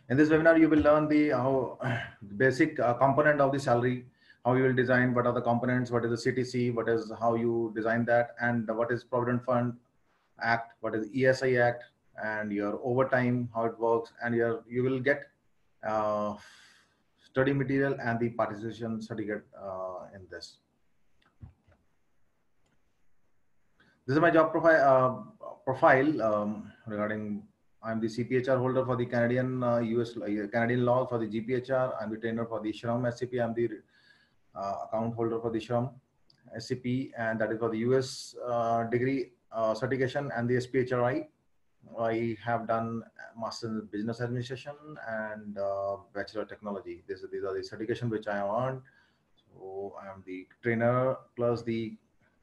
In this webinar, you will learn the how basic component of the salary, how you will design, what are the components, what is the CTC, what is how you design that, and what is Provident Fund Act, what is ESI Act, and your overtime, how it works, and you will get uh, study material and the participation certificate in this. This is my job profile regarding. I'm the CPHR holder for the Canadian US Canadian law for the GPHR. I'm the trainer for the SHRM SCP. I'm the account holder for the SHRM SCP, and that is for the US degree certification and the SPHRI. I have done Master in Business Administration and Bachelor of Technology. These are the certification which I have earned. So I am the trainer plus the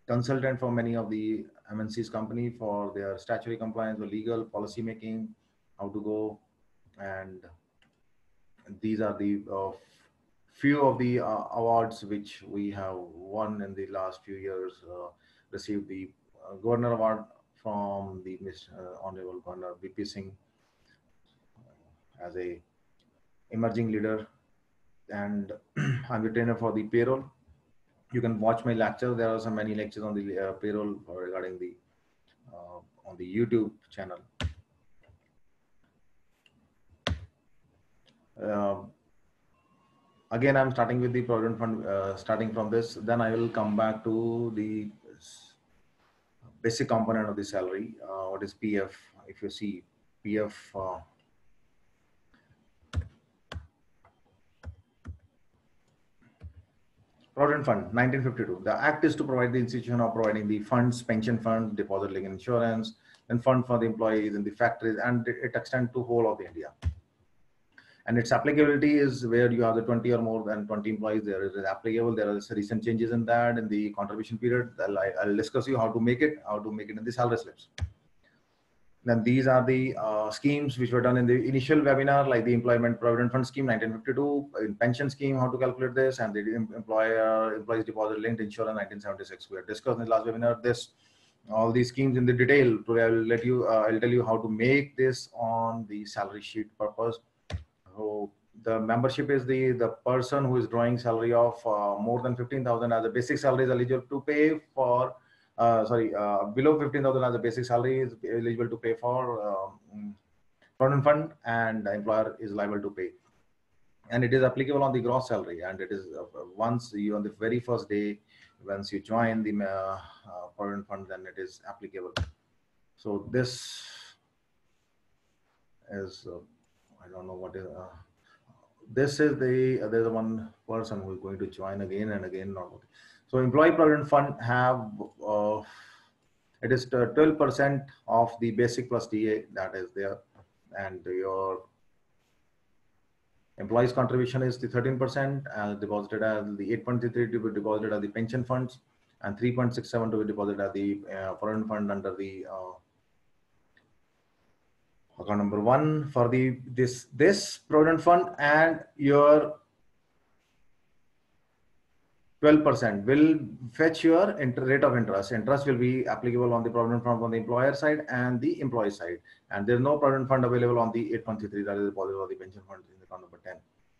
consultant for many of the MNC's company for their statutory compliance or legal policy making, how to go, and these are the few of the awards which we have won in the last few years. Received the Governor Award from the Honorable Governor VP Singh as a emerging leader, and I'm the trainer for the payroll. You can watch my lecture. There are so many lectures on the payroll regarding the on the YouTube channel. Again, I'm starting with the Provident Fund, starting from this. Then I will come back to the basic component of the salary. What is PF? If you see PF, Provident Fund, 1952. The act is to provide the institution of providing the funds, pension funds, deposit linked insurance, and fund for the employees in the factories, and it extends to whole of the India. And its applicability is where you have the 20 or more than 20 employees. There is applicable. There are recent changes in that in the contribution period. I'll discuss you how to make it in the salary slips. Then these are the schemes which were done in the initial webinar, like the Employment Provident Fund Scheme 1952, in pension scheme, how to calculate this, and the employees deposit linked insurance 1976. We had discussed in the last webinar this, all these schemes in the detail. Today I'll tell you how to make this on the salary sheet purpose. So the membership is the person who is drawing salary of more than 15,000 as a basic salary is eligible to pay for. Below 15,000 as a basic salary is eligible to pay for Provident Fund, and the employer is liable to pay. And it is applicable on the gross salary, and it is once you on the very first day, once you join the Provident Fund, then it is applicable. So this is I don't know what is. This is there's one person who is going to join again and again. So Employee Provident Fund have it is 12% of the basic plus TA that is there, and your employees contribution is the 13% as deposited as the 8.33 to be deposited as the pension funds, and 3.67 to be deposited as the Provident Fund under the account number 1 for the this Provident Fund, and your 12% will fetch your rate of interest. Interest will be applicable on the Provident Fund on the employer side and the employee side. And there's no Provident Fund available on the 8.33, that is the deposit of the pension fund in the account number 10.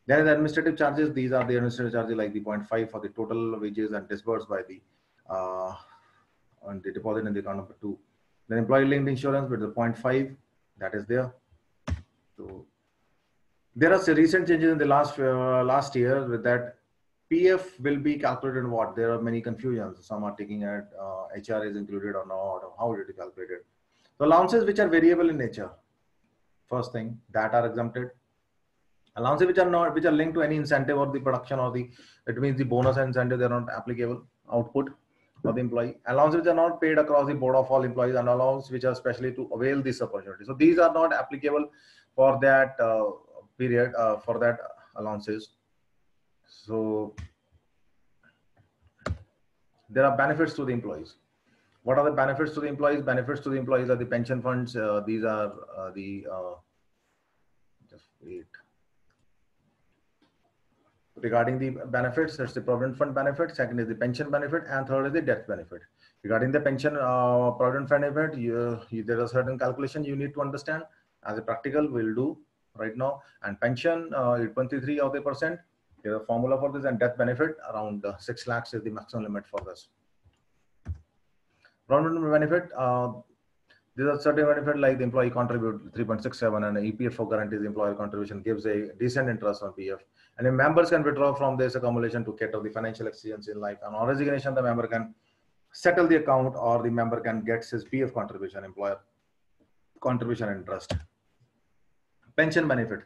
Then the administrative charges. These are the administrative charges like the 0.5 for the total wages and disbursed by the on the deposit in the account number 2. Then employee linked insurance with the 0.5 that is there. So there are recent changes in the last year with that. PF will be calculated in what? There are many confusions. Some are taking at HR is included or not, or how it is calculated. So allowances which are variable in nature, first thing, that are exempted. Allowances which are not, which are linked to any incentive or the production or the, it means the bonus and incentive, they are not applicable. Output for the employee. Allowances which are not paid across the board of all employees, and allowances which are specially to avail this opportunity. So these are not applicable for that period, for that allowances. So there are benefits to the employees. What are the benefits to the employees? Benefits to the employees are the pension funds. These are just wait. Regarding the benefits, that's the Provident Fund benefit. Second is the pension benefit, and third is the death benefit. Regarding the pension Provident Fund benefit, there are certain calculation you need to understand. As a practical, we'll do right now, and pension 23 of the percent. There's a formula for this, and death benefit around 6 lakhs is the maximum limit for this. Provident benefit, these are certain benefit like the employee contribute 3.67 and EPF for guarantees employer contribution gives a decent interest on PF. And the members can withdraw from this accumulation to cater the financial exigency in life. And on resignation, the member can settle the account or the member can get his PF contribution, employer contribution interest. Pension benefit.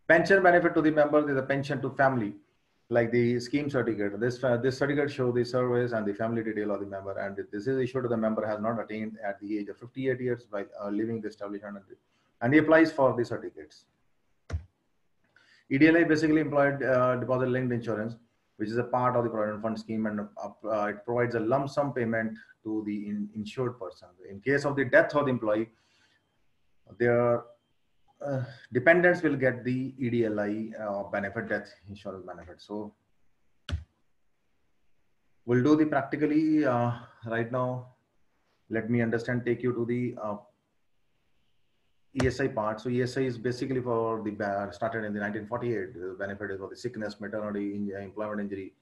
Pension benefit to the members is a pension to family, like the scheme certificate. This certificate shows the service and the family detail of the member, and this is issued to the member has not attained at the age of 58 years by leaving the establishment, and he applies for the certificates. EDLI basically employed deposit linked insurance, which is a part of the provident fund scheme, and it provides a lump sum payment to the insured person. In case of the death of the employee, their dependents will get the EDLI benefit, death insurance benefit. So we'll do the practically right now. Let me take you to the ESI part. So ESI is basically for the started in the 1948. The benefit is for the sickness, maternity, employment injury,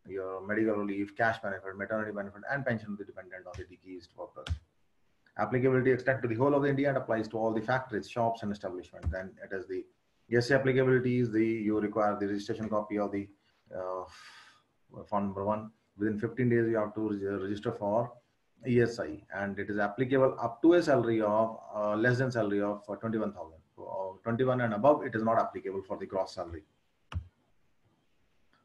your medical leave, cash benefit, maternity benefit, and pension to the dependent on the deceased workers. Applicability extends to the whole of India and applies to all the factories, shops, and establishments. Then it is the ESI applicability is you require the registration copy of the fund number 1. Within 15 days, you have to register for ESI, and it is applicable up to a salary of less than salary of 21,000. 21 and above, it is not applicable for the gross salary.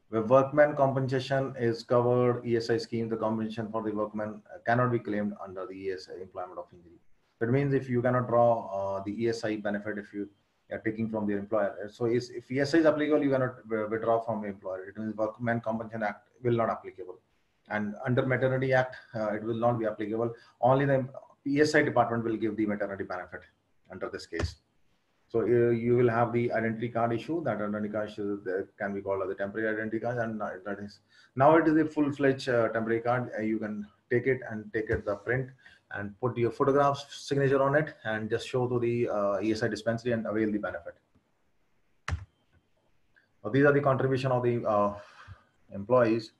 Where workman compensation is covered, ESI scheme, the compensation for the workman cannot be claimed under the ESI, employment of injury. That means if you cannot draw the ESI benefit if you are taking from the employer. So if ESI is applicable, you cannot withdraw from the employer. It means Workman Compensation Act will not applicable. And under Maternity Act, it will not be applicable. Only the ESI department will give the maternity benefit under this case. So you will have the identity card issue. That identity card can be called as a temporary identity card, and that is now it is a full-fledged temporary card. You can take it the print and put your photograph signature on it and just show to the ESI dispensary and avail the benefit. So these are the contribution of the employees.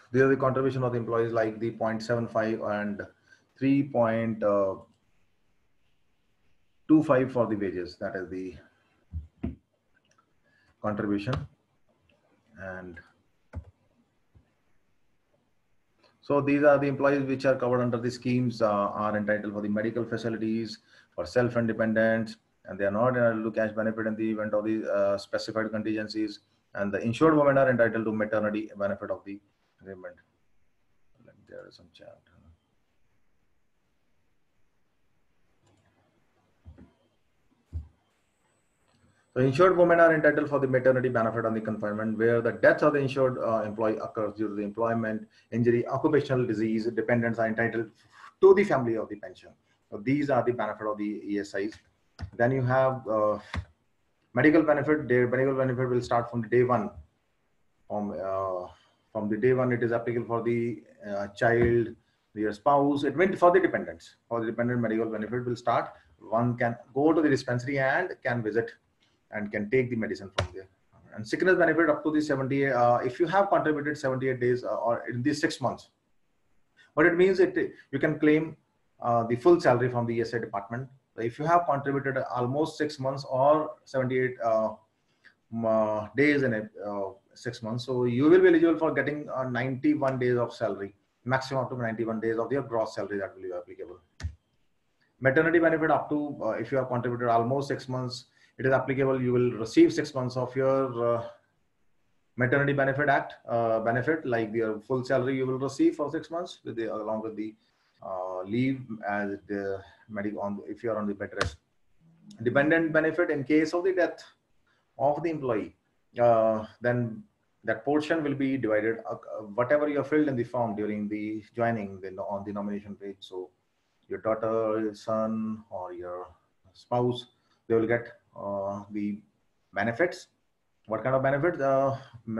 These are the contribution of the employees like the 0.75 and 3.25 for the wages. That is the contribution. And so these are the employees which are covered under the schemes are entitled for the medical facilities for self-independence, and they are not entitled to cash benefit in the event of the specified contingencies. And the insured women are entitled to maternity benefit of the agreement. There is some chat. So insured women are entitled for the maternity benefit on the confinement where the death of the insured employee occurs due to the employment, injury, occupational disease. Dependents are entitled to the family of the pension. So these are the benefit of the ESIs. Then you have medical benefit. Their medical benefit will start from the day 1. From the day 1, it is applicable for the child, your spouse. It went for the dependents. For the dependent, medical benefit will start. One can go to the dispensary and can visit and can take the medicine from there. And sickness benefit up to the 78. If you have contributed 78 days or in these 6 months, what it means you can claim the full salary from the ESI department. So if you have contributed almost 6 months or 78 days in it, 6 months, so you will be eligible for getting 91 days of salary, maximum up to 91 days of your gross salary that will be applicable. Maternity benefit up to if you have contributed almost 6 months, it is applicable. You will receive 6 months of your maternity benefit act benefit, like your full salary you will receive for 6 months with the along with the leave as the medical on if you are on the bed rest. Dependent benefit in case of the death of the employee, then that portion will be divided whatever you have filled in the form during the joining on the nomination page. So your daughter, your son, or your spouse, they will get the benefits. What kind of benefit?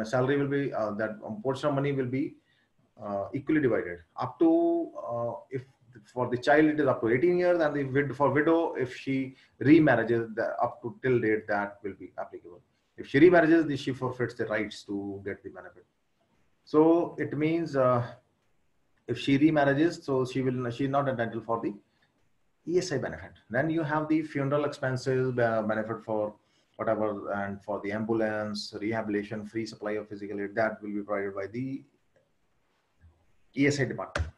Salary will be that portion of money will be equally divided up to if for the child it is up to 18 years, and for widow, if she remarriages, up to till date, that will be applicable. If she remarriages, she forfeits the rights to get the benefit. So it means if she remarriages, so she's not entitled for the ESI benefit. Then you have the funeral expenses benefit for whatever, and for the ambulance, rehabilitation, free supply of physical aid, that will be provided by the ESI department.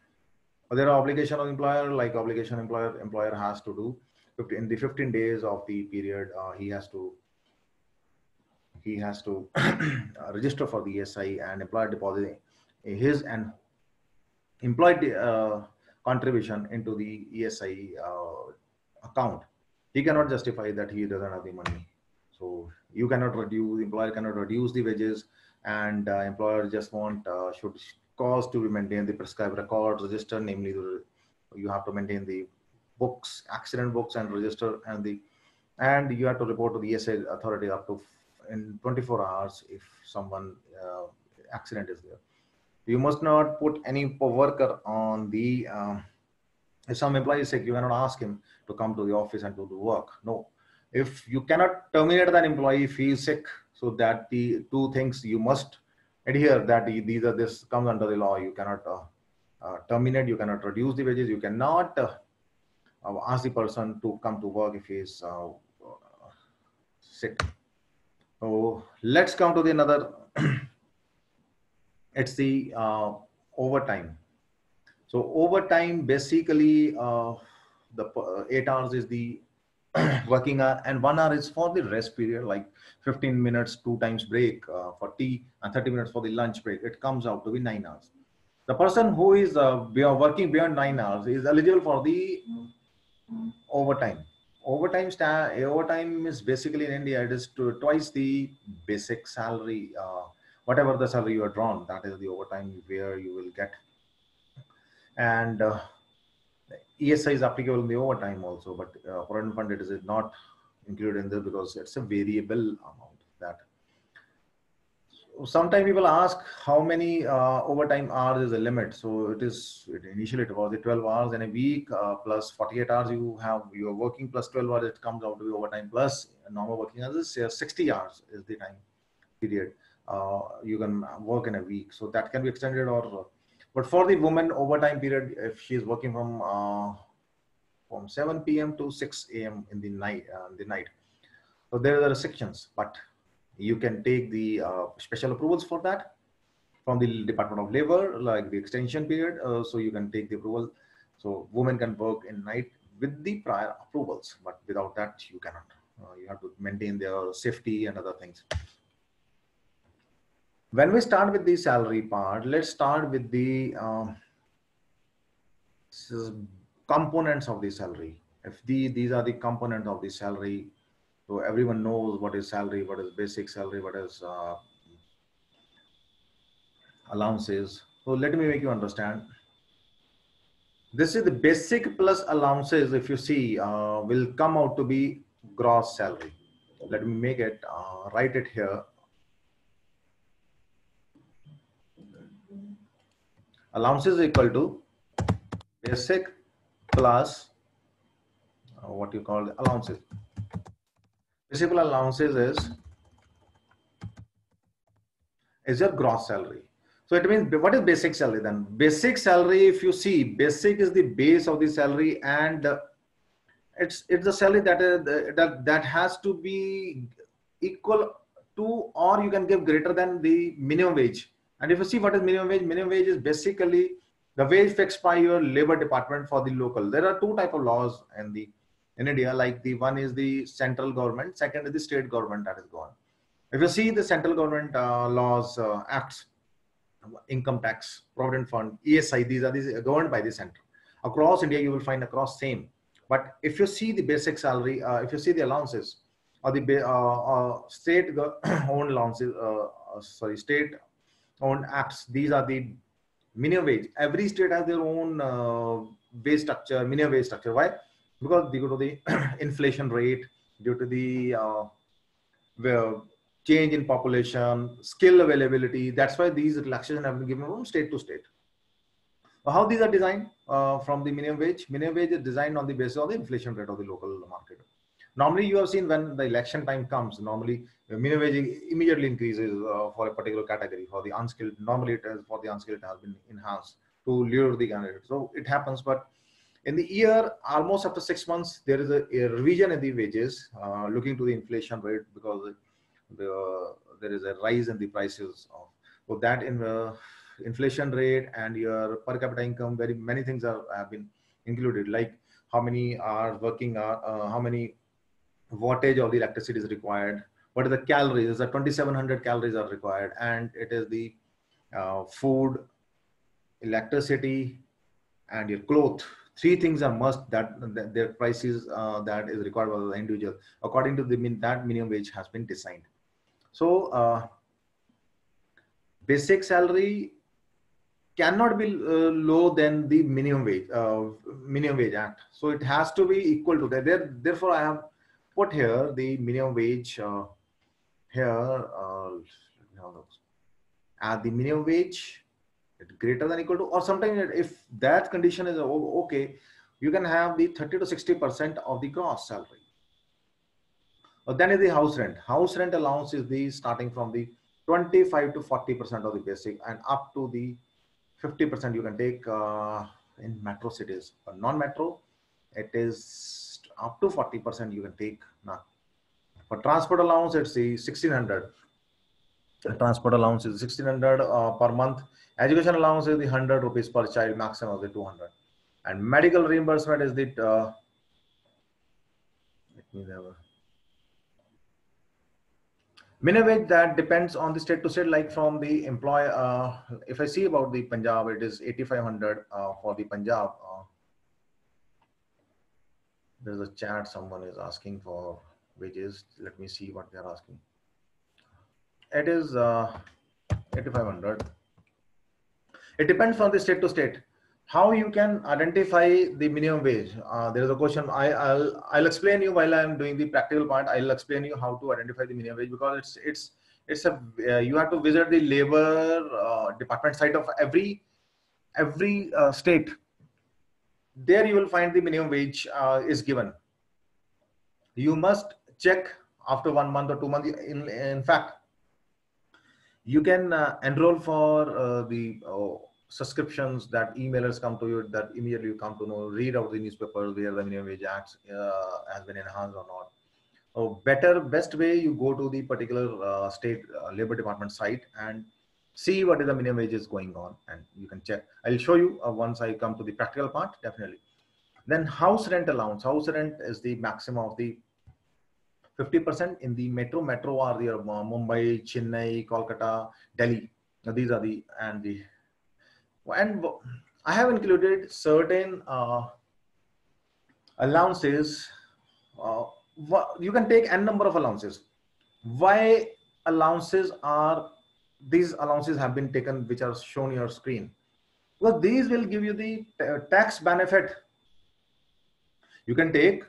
But there are obligation of employer, like obligation employer has to do in the 15 days of the period, he has to register for the ESI, and employer deposit his and employee contribution into the ESI account. He cannot justify that he doesn't have the money. So you cannot reduce, employer cannot reduce the wages, and employer just should cause to maintain the prescribed records, register, namely you have to maintain the books, accident books, and register, and you have to report to the ESI authority up to in 24 hours if someone accident is there. You must not put any worker on the if some employee is sick, you cannot ask him to come to the office and to do work. No. If you cannot terminate that employee if he is sick, so that the two things you must adhere, that this comes under the law. You cannot terminate, you cannot reduce the wages, you cannot ask the person to come to work if he is sick. So let's come to the another. It's the overtime. So overtime, basically the 8 hours is the working hour, and 1 hour is for the rest period, like 15 minutes, 2 times break for tea, and 30 minutes for the lunch break. It comes out to be 9 hours. The person who is working beyond 9 hours is eligible for the overtime. Overtime is basically in India, it is twice the basic salary. Whatever the salary you are drawn, that is the overtime where you will get. And ESI is applicable in the overtime also, but Provident Fund, it is not included in this because it's a variable amount. That sometimes people ask how many overtime hours is the limit. So initially it was the 12 hours in a week plus 48 hours you are working plus 12 hours, it comes out to be overtime plus normal working hours. 60 hours is the time period you can work in a week. So that can be extended, but for the woman overtime period, if she is working from 7 p.m. to 6 a.m. in the night, so there are restrictions, but you can take the special approvals for that from the Department of Labor, like the extension period. So you can take the approval. So women can work in night with the prior approvals, but without that, you cannot. You have to maintain their safety and other things. When we start with the salary part, let's start with the components of the salary. If these are the components of the salary, so everyone knows what is salary, what is basic salary, what is allowances. So let me make you understand. This is the basic plus allowances. If you see, will come out to be gross salary. Let me make it, write it here. Allowances is equal to basic plus what you call allowances. Basic allowances is your gross salary. So it means, what is basic salary then? Basic salary, if you see, basic is the base of the salary, and it's the salary that has to be equal to, or you can give greater than the minimum wage. And if you see what is minimum wage is basically the wage fixed by your labor department for the local. There are two types of laws in India, like the one is the central government, second is the state government that is gone. If you see the central government laws, acts, income tax, provident fund, ESI, these are governed by the center. Across India, you will find across same. But if you see the basic salary, if you see the allowances or the state-owned allowances, state-owned acts, these are the minimum wage. Every state has their own wage structure, minimum wage structure. Why? Because due to the inflation rate, due to the change in population, skill availability. That's why these relaxations have been given from state to state. How these are designed from the minimum wage? Minimum wage is designed on the basis of the inflation rate of the local market. Normally, you have seen when the election time comes, normally minimum wage immediately increases for a particular category. For the unskilled, normally it is for the unskilled, it has been enhanced to lure the candidate. So it happens, but in the year, almost after 6 months, there is a revision in the wages, looking to the inflation rate, because there is a rise in the prices of, so that in the inflation rate and your per capita income, very many things have been included, like how many hours working are, how many wattage of the electricity is required, what are the calories, the 2700 calories are required, and it is the food, electricity, and your cloth. Three things are must, that their prices that is required by the individual according to the that minimum wage has been designed. So basic salary cannot be low than the minimum wage act. So it has to be equal to that. Therefore, I have put here the minimum wage here at the minimum wage greater than equal to, or sometimes if that condition is okay, you can have the 30 to 60% of the gross salary. Then is the house rent. House rent allowance is the starting from the 25 to 40% of the basic, and up to the 50% you can take in metro cities. For non-metro, it is up to 40% you can take now. For transport allowance, it's the 1600. Transport allowance is 1600 per month. Education allowance is the 100 rupees per child, maximum of the 200. And medical reimbursement is the minimum wage that depends on the state to state, like from the employer. If I see about the Punjab, it is 8500 for the Punjab. There's a chat, someone is asking for wages. Let me see what they're asking. It is 8500. It depends on the state to state. How you can identify the minimum wage? There is a question. I'll explain you while I'm doing the practical part. I'll explain you how to identify the minimum wage, because it's a you have to visit the labor department site of every state. There you will find the minimum wage is given. You must check after 1 month or 2 months. In fact, you can enroll for the subscriptions that emailers come to you, that immediately you come to know, read out the newspapers where the minimum wage act has been enhanced or not. So best way, you go to the particular state labor department site and see what is the minimum wage is going on, and you can check. I'll show you once I come to the practical part, definitely. Then house rent allowance. House rent is the maximum of the 50% in the metro. Metro are the Mumbai, Chennai, Kolkata, Delhi. Now these are the, and I have included certain allowances. You can take n number of allowances. Why allowances are, these allowances have been taken, which are shown on your screen? Well, these will give you the tax benefit. You can take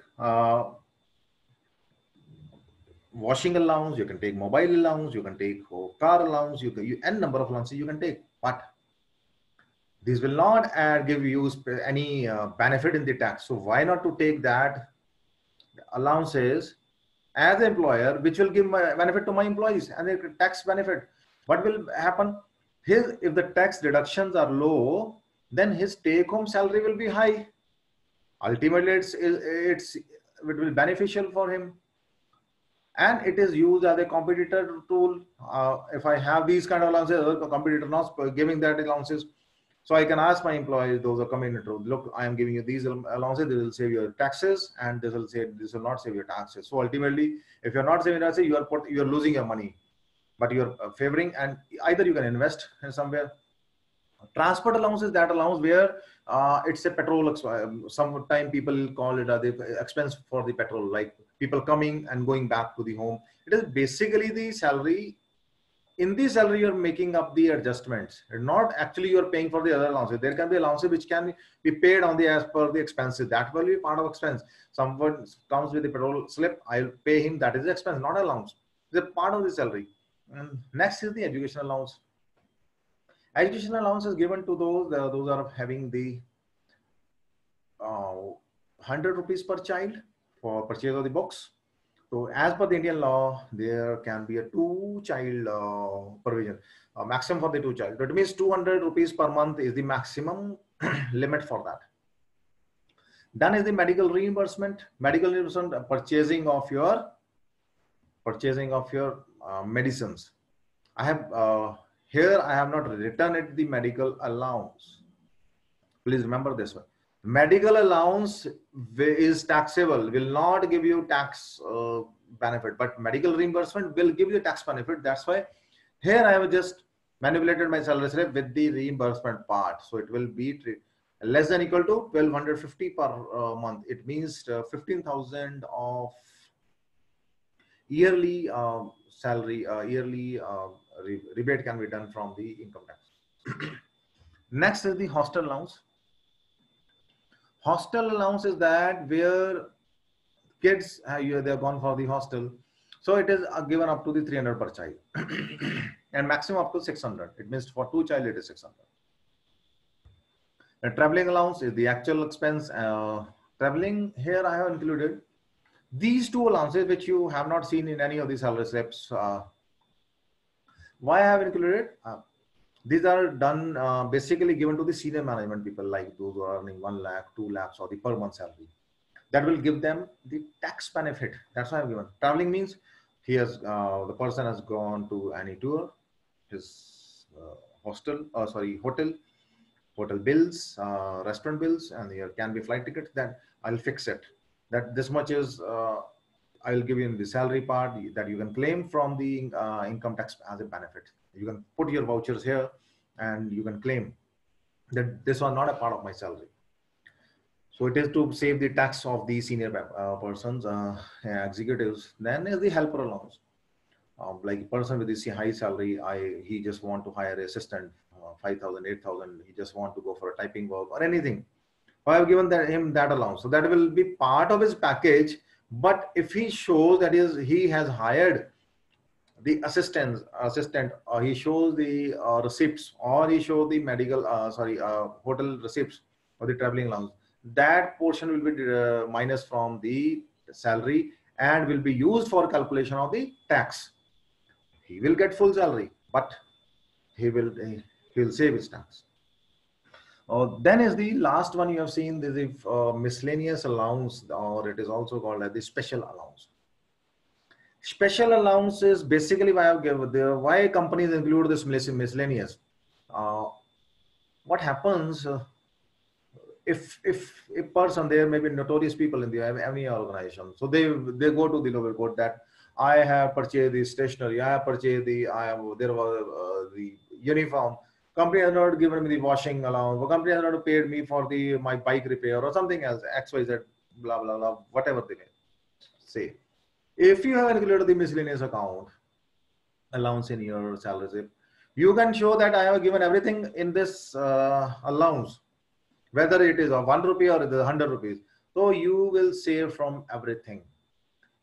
washing allowance, you can take mobile allowance, you can take car allowance, n number of allowances you can take, but these will not give you any benefit in the tax. So why not to take that allowances as an employer, which will give my benefit to my employees and the tax benefit. What will happen? If the tax deductions are low, then his take-home salary will be high. Ultimately, it will be beneficial for him, and it is used as a competitor tool. If I have these kind of allowances, a competitor not giving that allowances, so I can ask my employees, those are coming into, look, I am giving you these allowances, they will save your taxes, and this will not save your taxes. So ultimately, if you're not saving taxes, you are losing your money, but you're favoring, and either you can invest in somewhere. Transport allowance is that allowance where it's a petrol. Sometimes people call it the expense for the petrol, like people coming and going back to the home. It is basically the salary. In the salary, you're making up the adjustments, and not actually you're paying for the other allowances. There can be allowances which can be paid on the as per the expenses. That will be part of expense. Someone comes with the petrol slip, I'll pay him. That is the expense, not allowance. It's a part of the salary. And next is the education allowance. Education allowance is given to those are having the 100 rupees per child for purchase of the books. So as per the Indian law, there can be a two-child provision, maximum for the two child. That means 200 rupees per month is the maximum limit for that. Then is the medical reimbursement. Medical reimbursement, purchasing of your medicines. I have here I have not written it the medical allowance. Please remember this one. Medical allowance is taxable, will not give you tax benefit, but medical reimbursement will give you tax benefit. That's why here I have just manipulated my salary slip with the reimbursement part. So it will be less than equal to 1250 per month. It means 15,000 of yearly salary, yearly rebate can be done from the income tax. Next is the hostel allowance. Hostel allowance is that where kids they're gone for the hostel, so it is given up to the 300 per child and maximum up to 600. It means for two child it is 600. The traveling allowance is the actual expense. Traveling, here I have included these two allowances which you have not seen in any of the salary slips. Why I have included? These are done basically given to the senior management people, like those who are earning 1 lakh, 2 lakhs or the per month salary. That will give them the tax benefit. That's why I've given. Traveling means he has the person has gone to any tour, his hotel bills, restaurant bills, and there can be flight tickets. Then I'll fix it. That this much is I'll give you in the salary part that you can claim from the income tax as a benefit. You can put your vouchers here and you can claim that this was not a part of my salary. So it is to save the tax of the senior persons, executives. Then is the helper allowance. Like a person with this high salary, he just want to hire an assistant, 5,000, 8,000. He just want to go for a typing work or anything. I have given him that allowance. So that will be part of his package. But if he shows that he has hired the assistant, he shows the receipts, or he shows the medical, hotel receipts or the traveling allowance, that portion will be minus from the salary and will be used for calculation of the tax. He will get full salary, but he will save his tax. Then is the last one you have seen, this is miscellaneous allowance, or it is also called as the special allowance. Special allowance is basically why companies include this miscellaneous. What happens if a person, there may be notorious people in any organization, so they go to the lower court that I have purchased the stationery, I have purchased the uniform. Company has not given me the washing allowance. The company has not paid me for my bike repair or something else, XYZ, blah, blah, blah, whatever they may say. If you have included the miscellaneous account allowance in your salary slip, you can show that I have given everything in this allowance, whether it is a 1 rupee or the 100 rupees. So you will save from everything.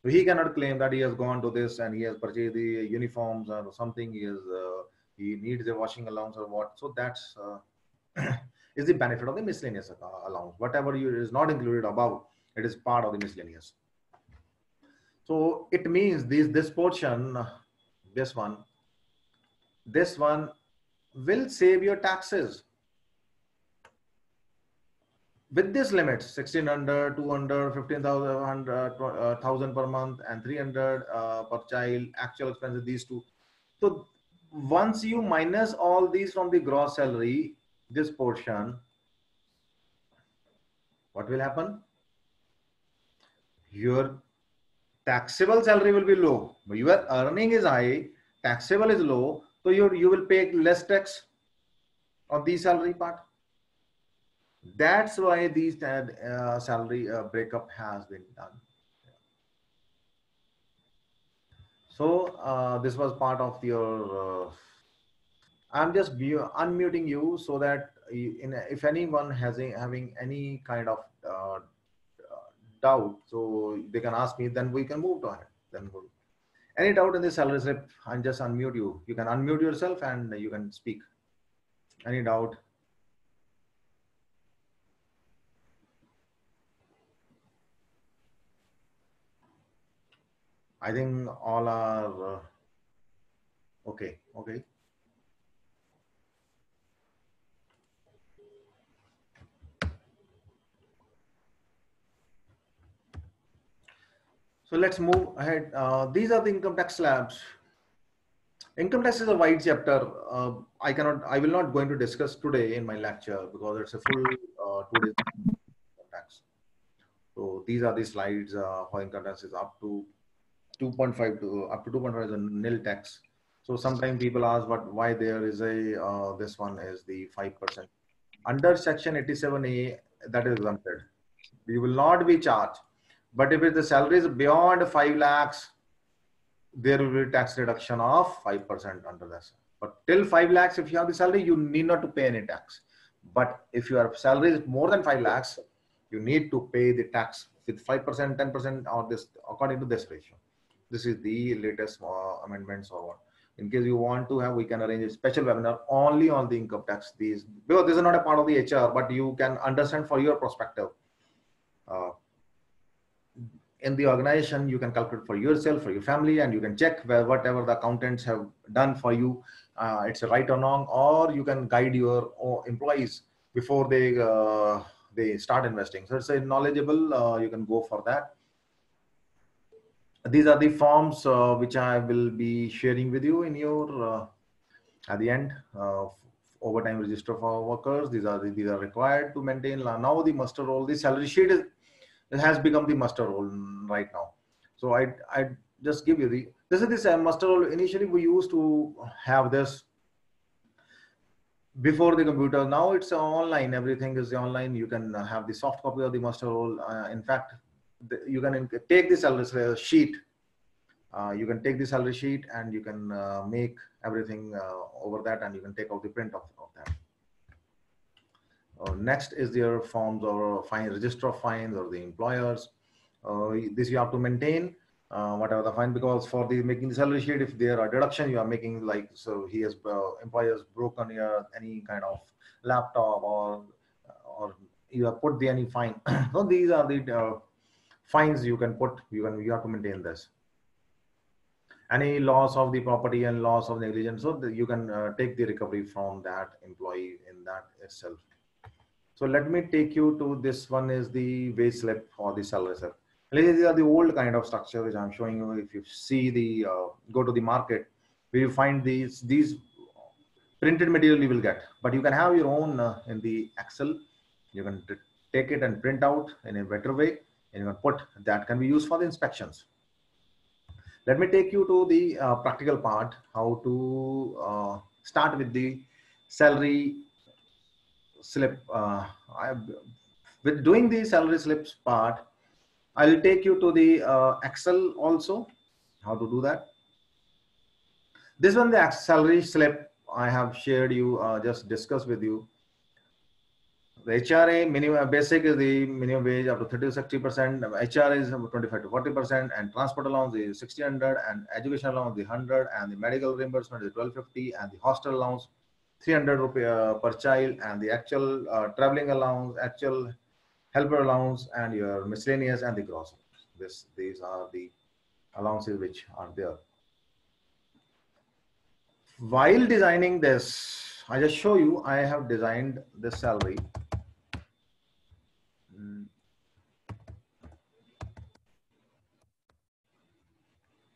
So he cannot claim that he has gone to this and he has purchased the uniforms or something. He needs a washing allowance or what. So that's is the benefit of the miscellaneous allowance. Whatever is not included above, it is part of the miscellaneous. So it means this portion, this one will save your taxes. With this limit, 1,600, 200, 15,000, 1,000 per month, and 300 per child, actual expenses, these two. So once you minus all these from the gross salary, this portion, what will happen? Your taxable salary will be low, but your earning is high, taxable is low, so you will pay less tax on the salary part. That's why these salary breakup has been done. So this was part of your. I'm just unmuting you so that if anyone having any kind of doubt, so they can ask me. Then we can move to it. Then any doubt in the salary slip, I'll just unmute you. You can unmute yourself and you can speak. Any doubt? I think all are okay. Okay. So let's move ahead. These are the income tax slabs. Income tax is a wide chapter. I will not going to discuss today in my lecture because it's a full 2 days income tax. So these are the slides for income tax is up to 2.5 to up to 2.5 is a nil tax. So sometimes people ask, but why there is a this one is the 5%. Under section 87A, that is exempted. You will not be charged. But if the salary is beyond 5 lakhs, there will be tax reduction of 5% under this. But till 5 lakhs, if you have the salary, you need not to pay any tax. But if your salary is more than 5 lakhs, you need to pay the tax with 5%, 10%, or this according to this ratio. This is the latest amendments or what. In case you want to have, we can arrange a special webinar only on the income tax. These because this is not a part of the HR, but you can understand for your perspective. In the organization, you can calculate for yourself, for your family, and you can check where whatever the accountants have done for you, it's a right or wrong, or you can guide your employees before they start investing. So it's a knowledgeable. You can go for that. These are the forms which I will be sharing with you in your at the end. Overtime register for workers. These are required to maintain. Now the muster roll, the salary sheet is, it has become the muster roll right now. So I just give you this is this muster roll. Initially we used to have this before the computer. Now it's online. Everything is online. You can have the soft copy of the muster roll. In fact, you can take the salary sheet. You can take the salary sheet and you can make everything over that, and you can take out the print of that. Next is their forms or fine register of fines or the employers. This you have to maintain whatever the fine, because for the making the salary sheet, if there are deduction you are making, like so he has employers broken your any kind of laptop or you have put the any fine. So these are the fines you can put. You have to maintain this. Any loss of the property and loss of negligence, so you can take the recovery from that employee in that itself. So let me take you to this one is the wage slip or the salary slip. These are the old kind of structure which I'm showing you. If you see the go to the market, where you find these printed material you will get, but you can have your own in the Excel. You can take it and print out in a better way, and you can put that can be used for the inspections. Let me take you to the practical part, how to start with the salary slip. With doing the salary slips part, I'll take you to the Excel also, how to do that. This one, the salary slip, I have shared you, just discuss with you. The HRA minimum basic is the minimum wage up to 30 to 60%. HR is 25 to 40%, and transport allowance is 1600, and education allowance is 100, and the medical reimbursement is 1250, and the hostel allowance 300 rupees per child, and the actual traveling allowance, actual helper allowance, and your miscellaneous and the gross. These are the allowances which are there. While designing this, I just show you, I have designed this salary.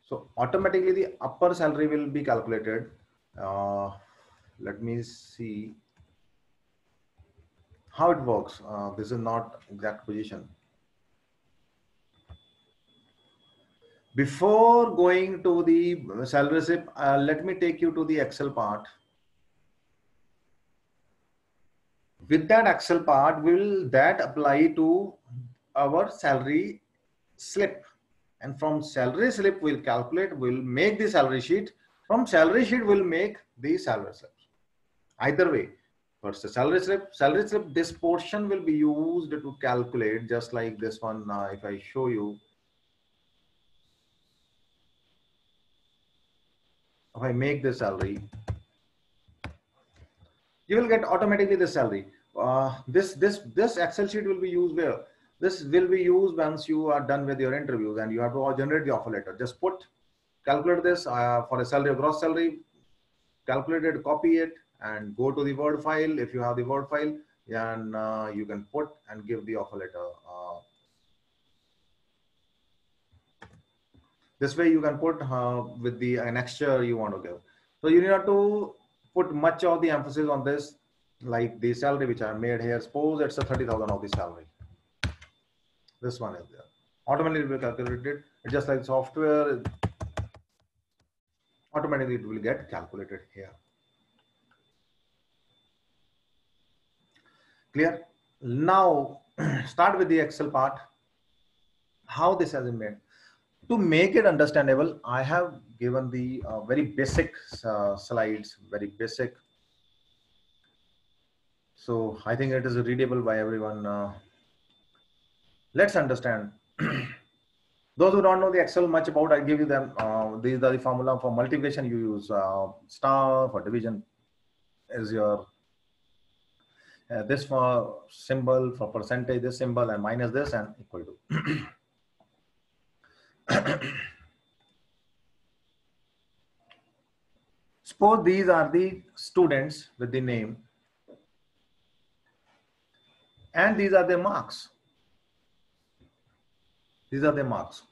So automatically the upper salary will be calculated. Let me see how it works. This is not exact position. Before going to the salary slip, let me take you to the Excel part. With that Excel part, will that apply to our salary slip? And from salary slip, we'll calculate, we'll make the salary sheet. From salary sheet, we'll make the salary slip. Either way, first the salary slip, this portion will be used to calculate, just like this one. If I show you, if I make the salary, You will get automatically the salary. This Excel sheet will be used where? This will be used once you are done with your interviews and you have to generate the offer letter. Just calculate this for a salary, gross salary, calculate it, copy it, and go to the Word file. If you have the Word file, and you can put and give the offer letter. This way you can put with the annexure you want to give. So you need not to put much of the emphasis on this, like the salary which I made here. Suppose it's a 30,000 of the salary. This one is there. Automatically it will calculate it. It's just like software. Automatically it will get calculated here. Clear? Now start with the Excel part. How this has been made. To make it understandable, I have given the very basic slides, very basic. So I think it is readable by everyone. Let's understand. Those who don't know the Excel much about, I give you them. These are the formula for multiplication. You use star. For division is your this for symbol, for percentage, this symbol, and minus this and equal to. Suppose these are the students with the name and these are their marks. These are their marks.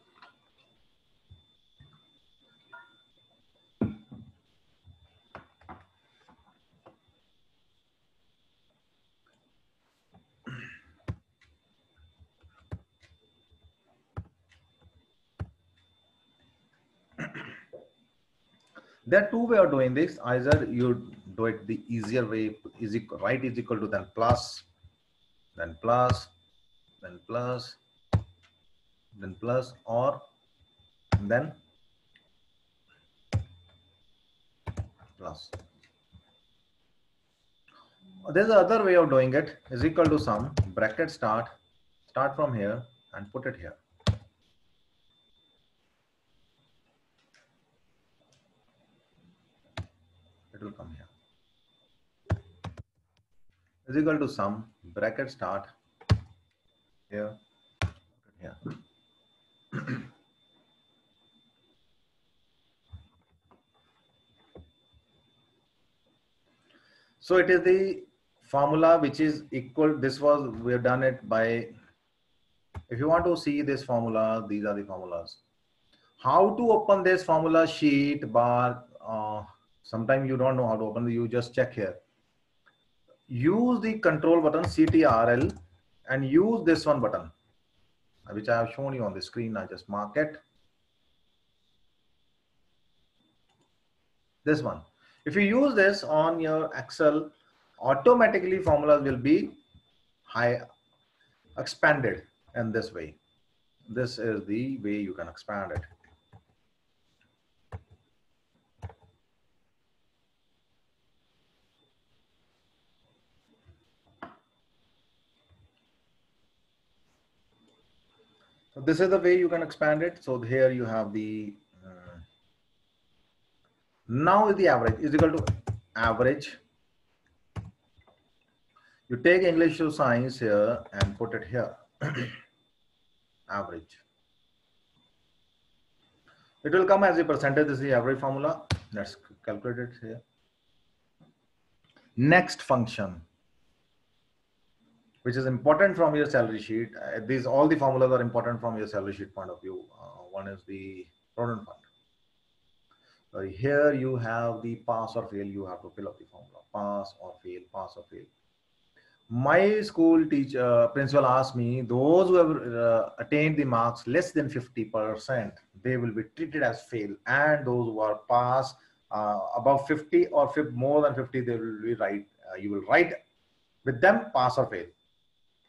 There are two ways of doing this. Either you do it the easier way, right is equal to then plus, then plus, then plus, then plus, or then plus. There's another way of doing it. Is equal to sum, bracket start from here and put it here. It will come here. Is equal to sum, bracket start here, here. So it is the formula which is equal. This was, we have done it by, if you want to see this formula, these are the formulas. How to open this formula sheet bar? Sometimes you don't know how to open it. You just check here. Use the control button CTRL and use this one button, which I have shown you on the screen. I just mark it. This one. If you use this on your Excel, automatically formulas will be expanded in this way. This is the way you can expand it. So this is the way you can expand it. So here you have the, now is the average is equal to average. You take English to science here and put it here. Average. It will come as a percentage. This is the average formula. Let's calculate it here. Next function, which is important from your salary sheet. These all the formulas are important from your salary sheet point of view. One is the Provident Fund. So here you have the pass or fail. You have to fill up the formula. Pass or fail. Pass or fail. My school teacher principal asked me, those who have attained the marks less than 50%, they will be treated as fail, and those who are pass above 50 or more than 50, they will be right. You will write with them pass or fail.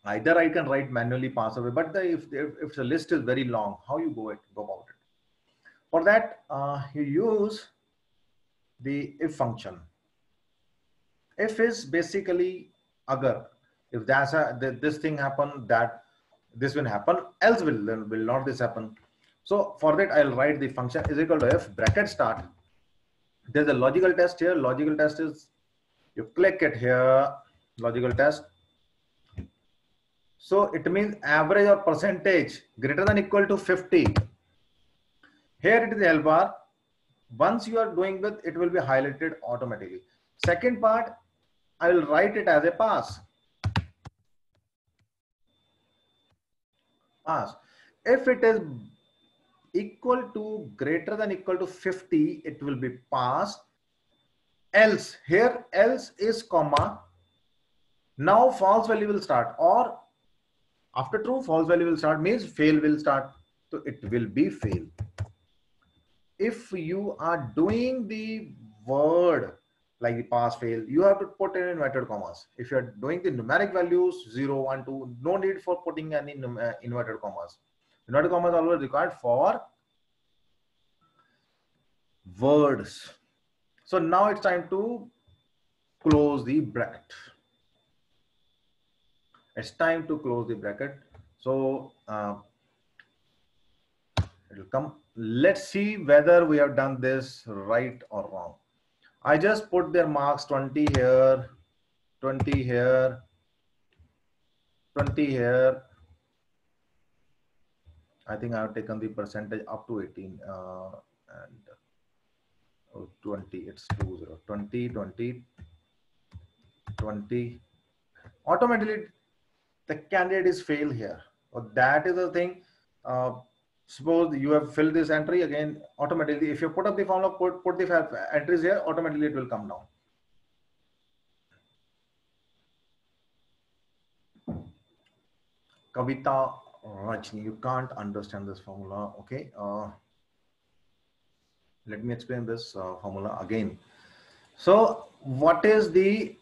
Either I can write manually pass or fail, but if the list is very long, how you go about it? For that, you use the if function. If is basically agar. If that's this thing happen, that this will happen, else will not this happen. So for that, I'll write the function is equal to if bracket start. There's a logical test here. Logical test is You click it here, logical test. So it means average or percentage greater than equal to 50. Here it is L bar. Once you are doing with, it will be highlighted automatically. Second part, I will write it as a pass. Pass. If it is equal to greater than equal to 50, it will be pass. Else, here else is comma. Now false value will start, or after true, false value will start, means fail will start. So it will be fail. If you are doing the word like the pass fail, you have to put in inverted commas. If you are doing the numeric values 0, 1, 2, no need for putting any inverted commas. Inverted commas are always required for words. So now it's time to close the bracket. It's time to close the bracket. So it will come. Let's see whether we have done this right or wrong. I just put their marks 20 here, 20 here, 20 here. I think I have taken the percentage up to 18 and 20. It's 20, 20, 20, 20. Automatically, the candidate is fail here. So that is the thing. Suppose you have filled this entry again, automatically, if you put up the formula, put the entries here, automatically it will come down. Kavita Rajni, you can't understand this formula. Okay. Let me explain this formula again. So what is the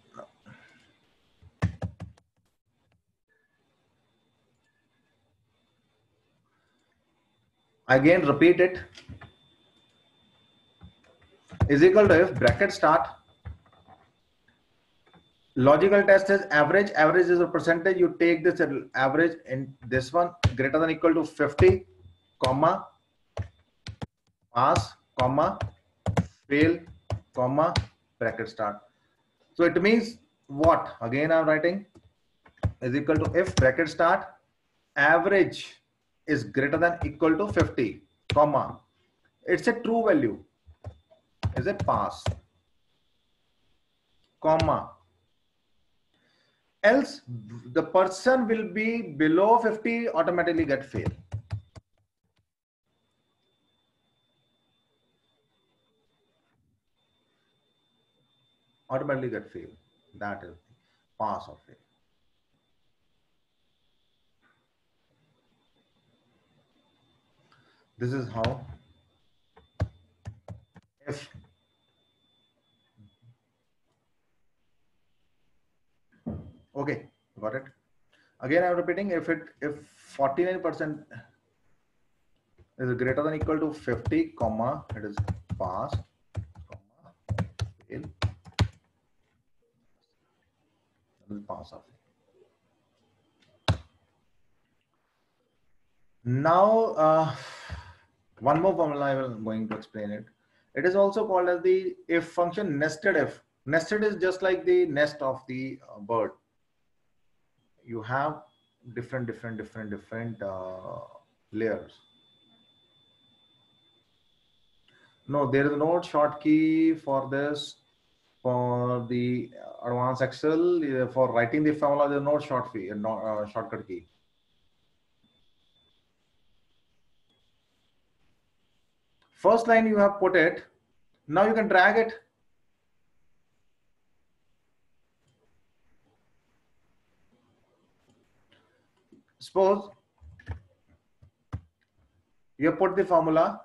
again repeat it, is equal to if bracket start, logical test is average, average is a percentage, you take this average in this one greater than equal to 50, comma, pass, comma, fail, comma, bracket start. So it means what? Again I'm writing is equal to if bracket start, average is greater than equal to 50, comma, it's a true value, is a pass, comma, else the person will be below 50, automatically get fail. Automatically get fail. That is pass or fail. This is how if okay, got it. Again I'm repeating, if 49% is greater than equal to 50, comma, it is pass, comma, fail, it is pass or fail. Now one more formula I will going to explain it. It is also called as the if function, nested if. Nested is just like the nest of the bird. You have different layers. No, there is no short key for this. For the advanced Excel, for writing the formula, there is no shortcut key. First line you have put it. Now you can drag it. Suppose you put the formula.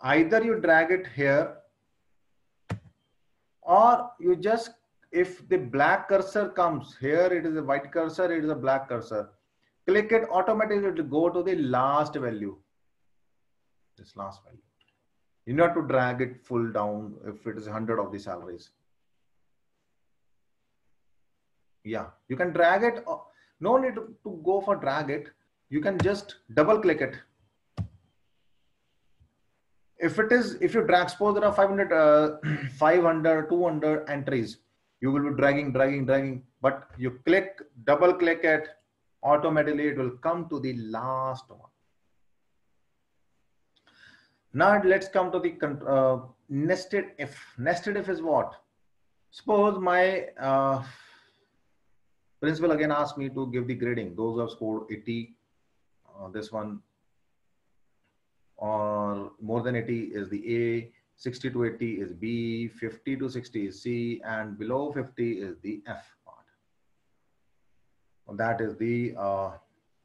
Either you drag it here, or you just, if the black cursor comes here, it is a white cursor, it is a black cursor. Click it, automatically it will go to the last value. This last value. You need to drag it full down if it is 100 of the salaries. Yeah, you can drag it. No need to go for drag it. You can just double click it. If you drag, suppose there are 500, 200 entries, you will be dragging, but you click, double click it, automatically it will come to the last one. Now let's come to the nested if. Nested if is what? Suppose my principal again asked me to give the grading. Those who have scored 80, this one, or more than 80 is the A, 60 to 80 is B, 50 to 60 is C, and below 50 is the F part. That is the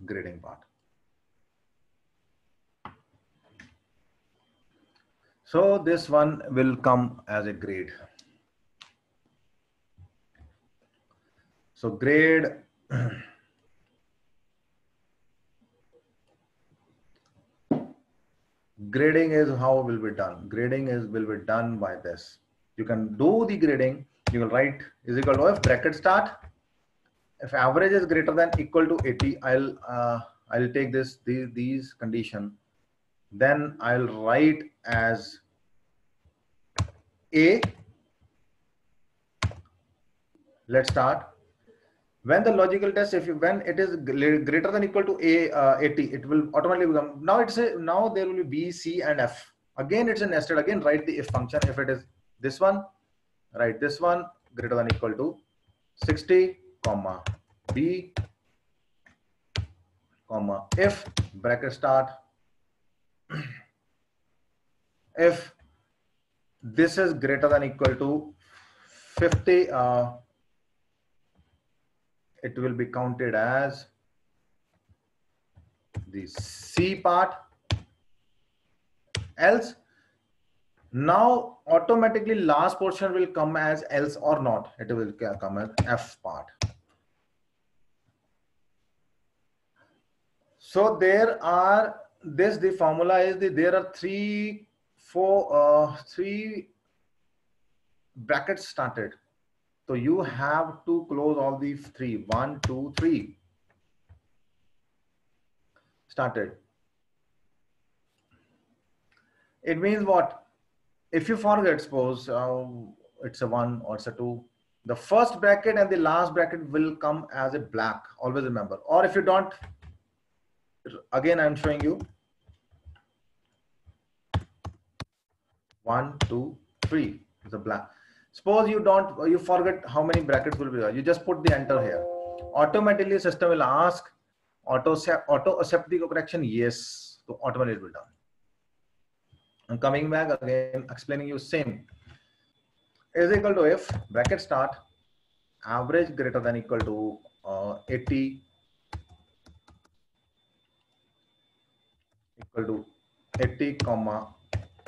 grading part. So this one will come as a grade. So grade grading is how it will be done. Grading will be done by this. You can do the grading. You will write is equal to if bracket start. If average is greater than equal to 80, I'll take these condition. Then I'll write as A. Let's start. When the logical test, when it is greater than equal to A 80, it will automatically become, now there will be B, C, and F. Again, it's a nested. Again, write the if function. If it is this one, write this one greater than equal to 60, comma B, comma if bracket start. If this is greater than equal to 50, it will be counted as the C part. Else, now automatically last portion will come as else or not. It will come as F part. So there are the formula is there are three brackets started. So you have to close all these three. 1, 2, 3 started. It means what? If you forget, suppose it's a 1 or it's a 2, the first bracket and the last bracket will come as a black. Always remember. Or if you don't, again I'm showing you 1, 2, 3 is a black. Suppose you forget how many brackets will be there. You just put the enter here. Automatically system will ask, auto accept the correction. Yes. So automatically it will done. I'm coming back again, explaining you same. Is equal to if bracket start average greater than equal to 80 equal to 80 comma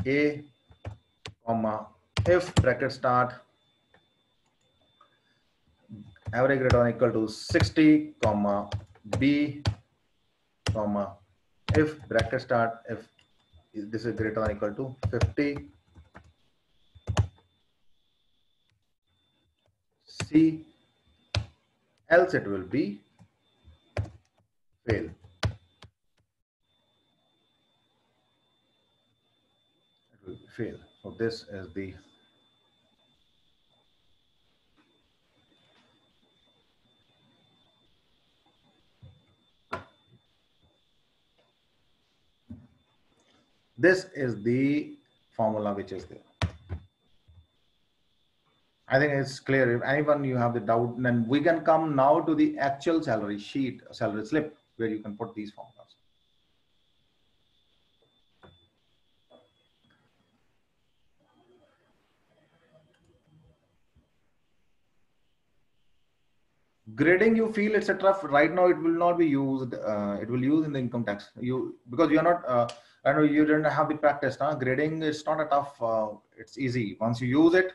A comma if bracket start average greater than equal to 60 comma B comma if bracket start if this is greater than equal to 50 C, else it will be fail. It will fail. So this is the formula which is there. I think it's clear. If anyone you have the doubt, then we can come now to the actual salary sheet, salary slip, where you can put these formulas. Grading, you feel it's a tough right now. It will not be used. It will use in the income tax. Because you're not. I know you didn't have the practice. Now grading is not a tough. It's easy once you use it.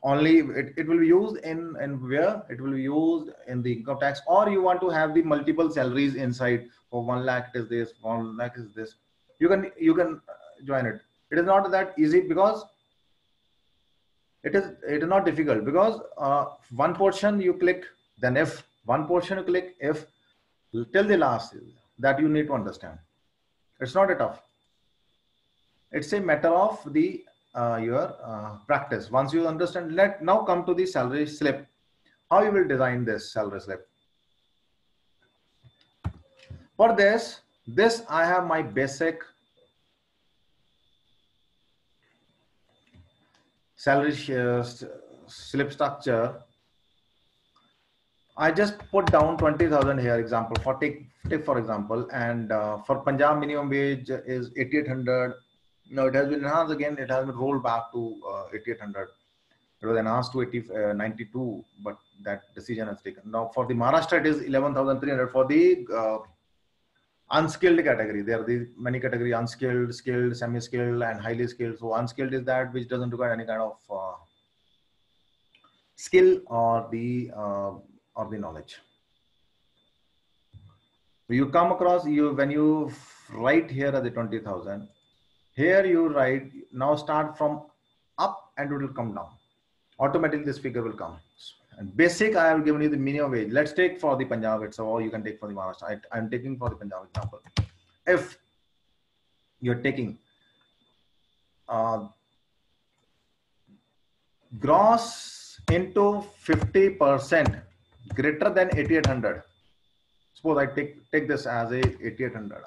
Only it will be used in where it will be used in the income tax, or you want to have the multiple salaries inside. For 1 lakh it is this, 1 lakh is this. You can join it. It is not that easy because it is not difficult because one portion you click, then if one portion you click, if till the last that you need to understand. It's not a tough. It's a matter of the your practice. Once you understand, let now come to the salary slip. How you will design this salary slip? For this I have my basic salary slip structure. I just put down 20,000 here, example, for take for example, and for Punjab minimum wage is 8,800. No, it has been enhanced again. It has been rolled back to 8,800. It was enhanced to 92, but that decision has taken. Now for the Maharashtra, it is 11,300 for the unskilled category. There are the many categories: unskilled, skilled, semi-skilled, and highly skilled. So unskilled is that which doesn't require any kind of skill or the knowledge. You come across when you write here as the 20,000. Here you write now start from up and it will come down. Automatically this figure will come. And basic, I have given you the minimum wage. Let's take for the Punjab itself, or you can take for the Maharashtra. I'm taking for the Punjab example. If you're taking gross into 50% greater than 8,800. Suppose I take this as a 8,800.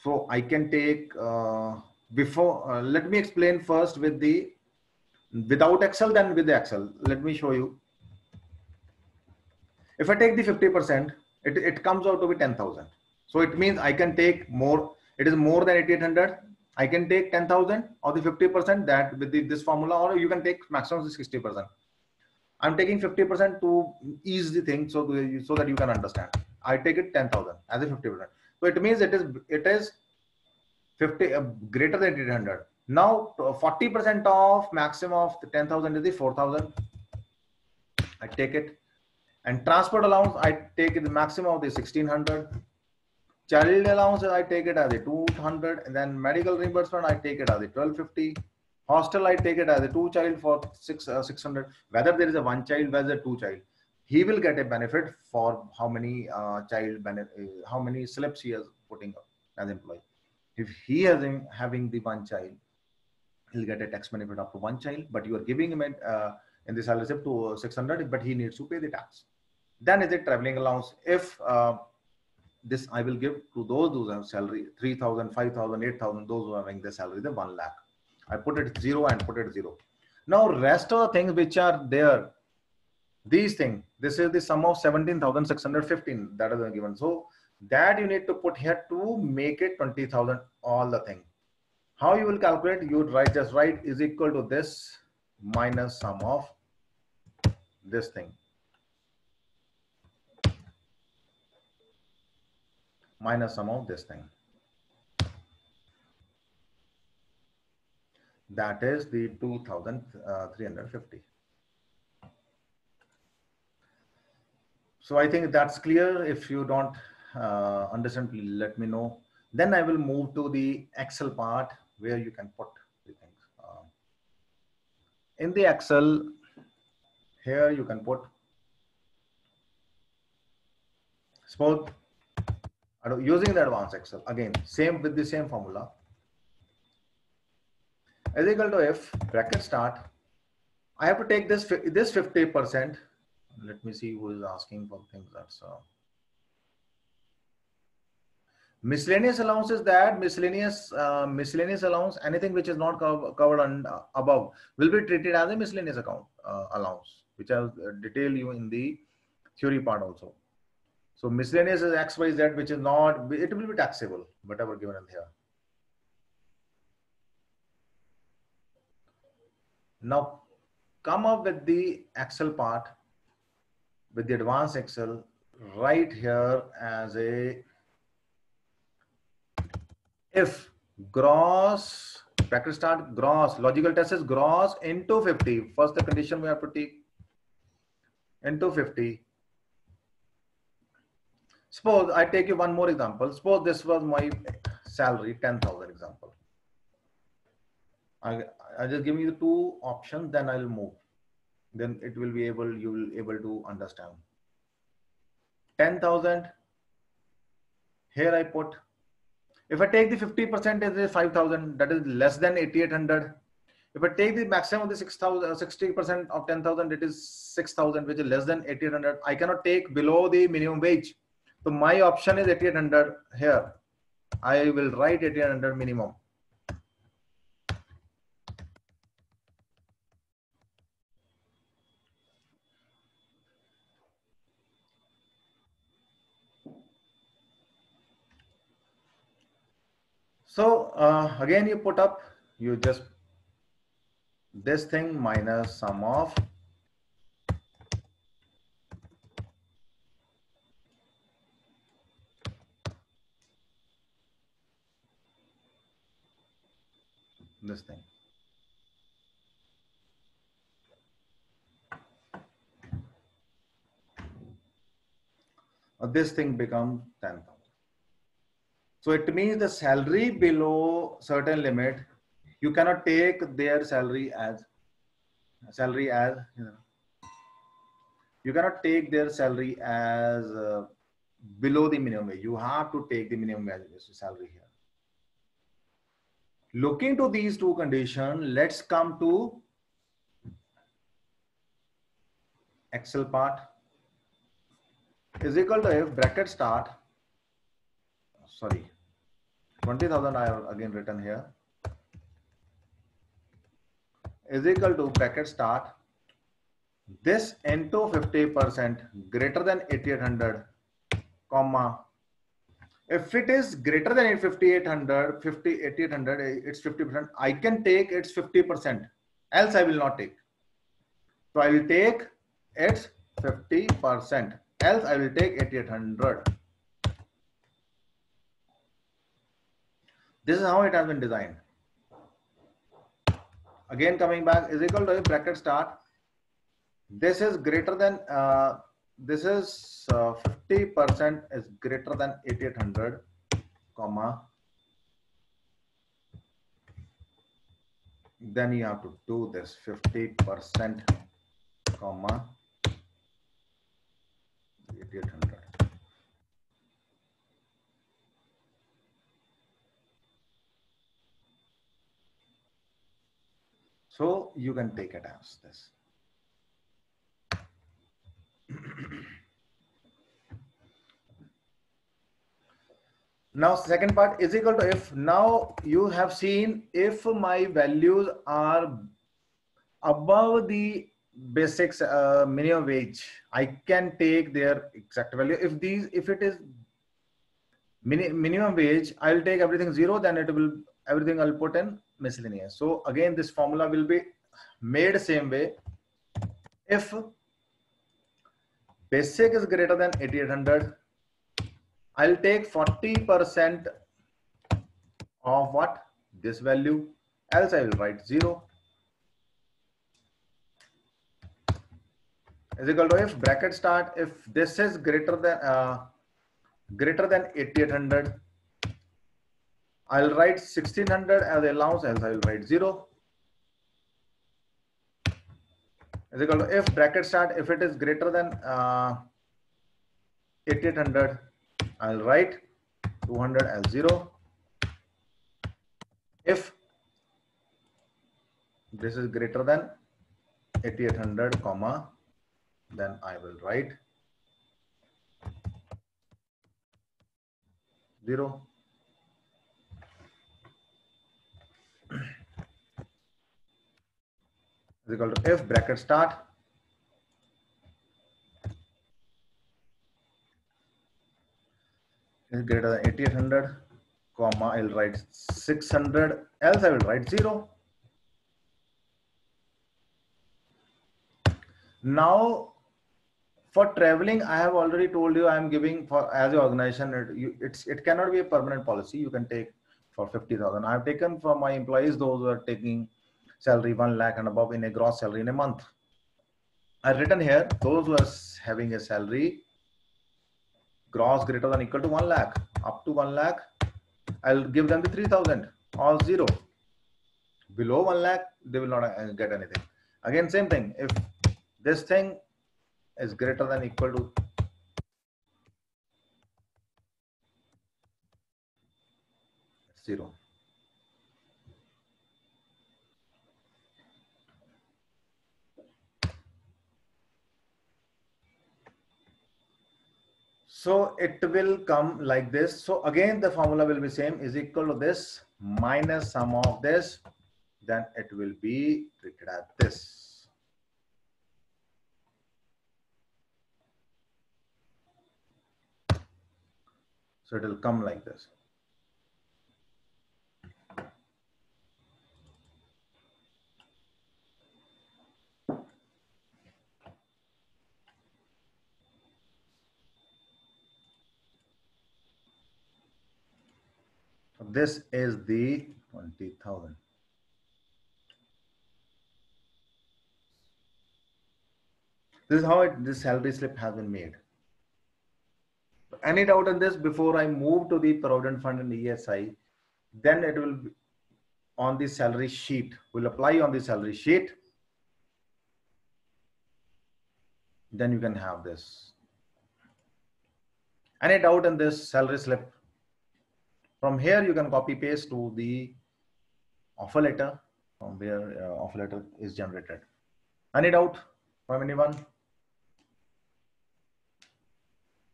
So I can take before. Let me explain first with the without Excel, then with the Excel. Let me show you. If I take the 50%, it comes out to be 10,000. So it means I can take more. It is more than 8,800. I can take 10,000 or the 50% that with this formula, or you can take maximum 60%. I'm taking 50% to ease the thing so that you can understand. I take it 10,000 as a 50%. So it means it is 50 greater than 8,800. Now 40% of maximum of the 10,000 is the 4,000. I take it, and transport allowance I take it the maximum of the 1,600. Child allowance I take it as a 200, and then medical reimbursement I take it as a 1,250. Hostel I take it as a 2 child for 600. Whether there is a 1 child, whether 2 child, he will get a benefit for how many how many slips he is putting up as employee. If he is having the 1 child, he'll get a tax benefit up to 1 child, but you are giving him in the salary slip to 600, but he needs to pay the tax. Then is it traveling allowance? If this I will give to those who have salary 3,000, 5,000, 8,000, those who are having the salary the 1 lakh. I put it 0 and put it 0. Now rest of the things which are there, these things, this is the sum of 17,615 that is given. So that you need to put here to make it 20,000 all the thing. How you will calculate? You would just write is equal to this minus sum of this thing. Minus sum of this thing. That is the 2,350. So I think that's clear. If you don't understand, please let me know. Then I will move to the Excel part where you can put the things. In the Excel, here you can put, suppose using the advanced Excel, again, same with the same formula. Is equal to if bracket start, I have to take this 50%. Let me see who is asking for things. That's miscellaneous allowance is that miscellaneous allowance, anything which is not covered above will be treated as a miscellaneous account allowance, which I will detail you in the theory part also. So miscellaneous is X, Y, Z, which is not, it will be taxable, whatever given in here. Now come up with the Excel part, with the advanced Excel, right here as a if gross, bracket start, gross, logical test is gross into 50. First the condition we have to take into 50. Suppose I take you one more example. Suppose this was my salary, 10,000 example. I just give you the 2 options, then I'll move. Then it will be you will able to understand. 10,000. Here I put If I take the 50%, it is 5,000, that is less than 8,800. If I take the maximum of the 6,000, 60% of 10,000, it is 6,000, which is less than 8,800. I cannot take below the minimum wage. So my option is 8,800 here. I will write 8,800 minimum. So again, you put up, you just this thing minus sum of this thing. This thing becomes 10,000. So it means the salary below certain limit, you cannot take their salary as you cannot take their salary as below the minimum wage. You have to take the minimum wage salary here. Looking to these two conditions, let's come to Excel part. Is equal to if bracket start, sorry, 20,000 I have again written here, is equal to bracket start, this into 50% greater than 8,800, comma, if it is greater than 8,800, it's 50%, I can take its 50%, else I will not take. So I will take its 50%, else I will take 8,800. This is how it has been designed. Again, coming back, is equal to bracket start. This is greater than, this is 50% is greater than 8,800, comma. Then you have to do this 50%, comma, 8,800. So you can take it as this. Now second part is equal to if. Now you have seen if my values are above the basics minimum wage, I can take their exact value. If it is minimum wage, I'll take everything 0, then it will everything I'll put in miscellaneous. So again, this formula will be made same way. If basic is greater than 8,800, I'll take 40% of what? This value, else I will write 0. Is equal to if bracket start, if this is greater than 8,800, I'll write 1,600 as allowance, else I will write 0. Is equal to if bracket start, if it is greater than 8,800, I'll write 200 as 0. If this is greater than 8,800, comma, then I will write 0. Is equal to if bracket start, is greater than 8,800, comma, I'll write 600, else I will write 0. Now for traveling, I have already told you I am giving for as an organization, it cannot be a permanent policy. You can take for 50,000. I have taken for my employees, those who are taking salary 1 lakh and above in a gross salary in a month. I've written here, those who are having a salary gross greater than equal to 1 lakh, up to 1 lakh, I'll give them the 3,000 or 0. Below 1 lakh, they will not get anything. Again, same thing. If this thing is greater than equal to 0. So it will come like this. So again, the formula will be same, is equal to this minus sum of this. Then it will be treated as this. So it will come like this. So this is the 20,000. This is how this salary slip has been made. Any doubt on this before I move to the Provident Fund and ESI? Then it will be on the salary sheet. We'll apply on the salary sheet. Then you can have this. Any doubt in this salary slip? From here, you can copy paste to the offer letter from where offer letter is generated. Any doubt from anyone?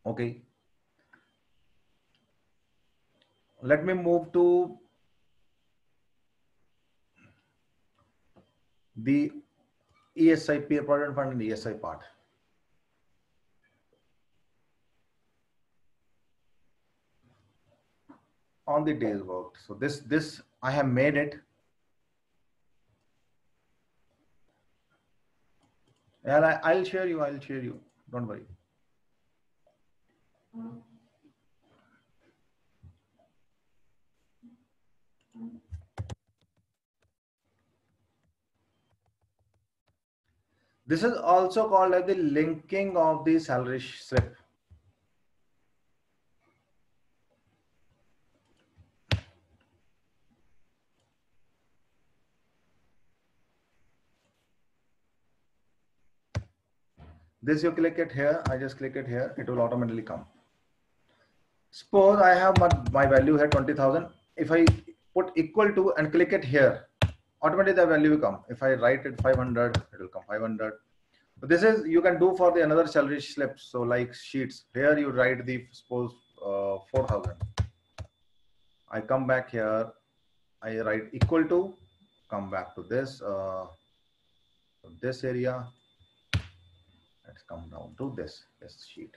Okay. Let me move to the ESI, Provident Fund and ESI part. On the days worked. So this I have made it. And I'll share you. Don't worry. This is also called as the linking of the salary slip. This you click it here. I just click it here. It will automatically come. Suppose I have my value here 20,000. If I put equal to and click it here, automatically the value will come. If I write it 500, it will come 500. So this is you can do for the another salary slips. So like sheets here, you write the suppose 4,000. I come back here. I write equal to. Come back to this area. Let's come down to this sheet.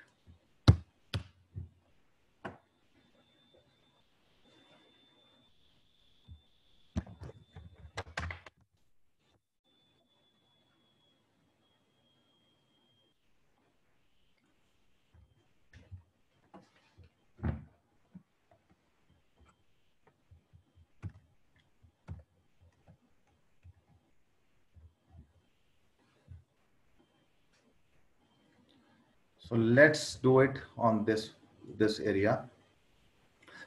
So let's do it on this area.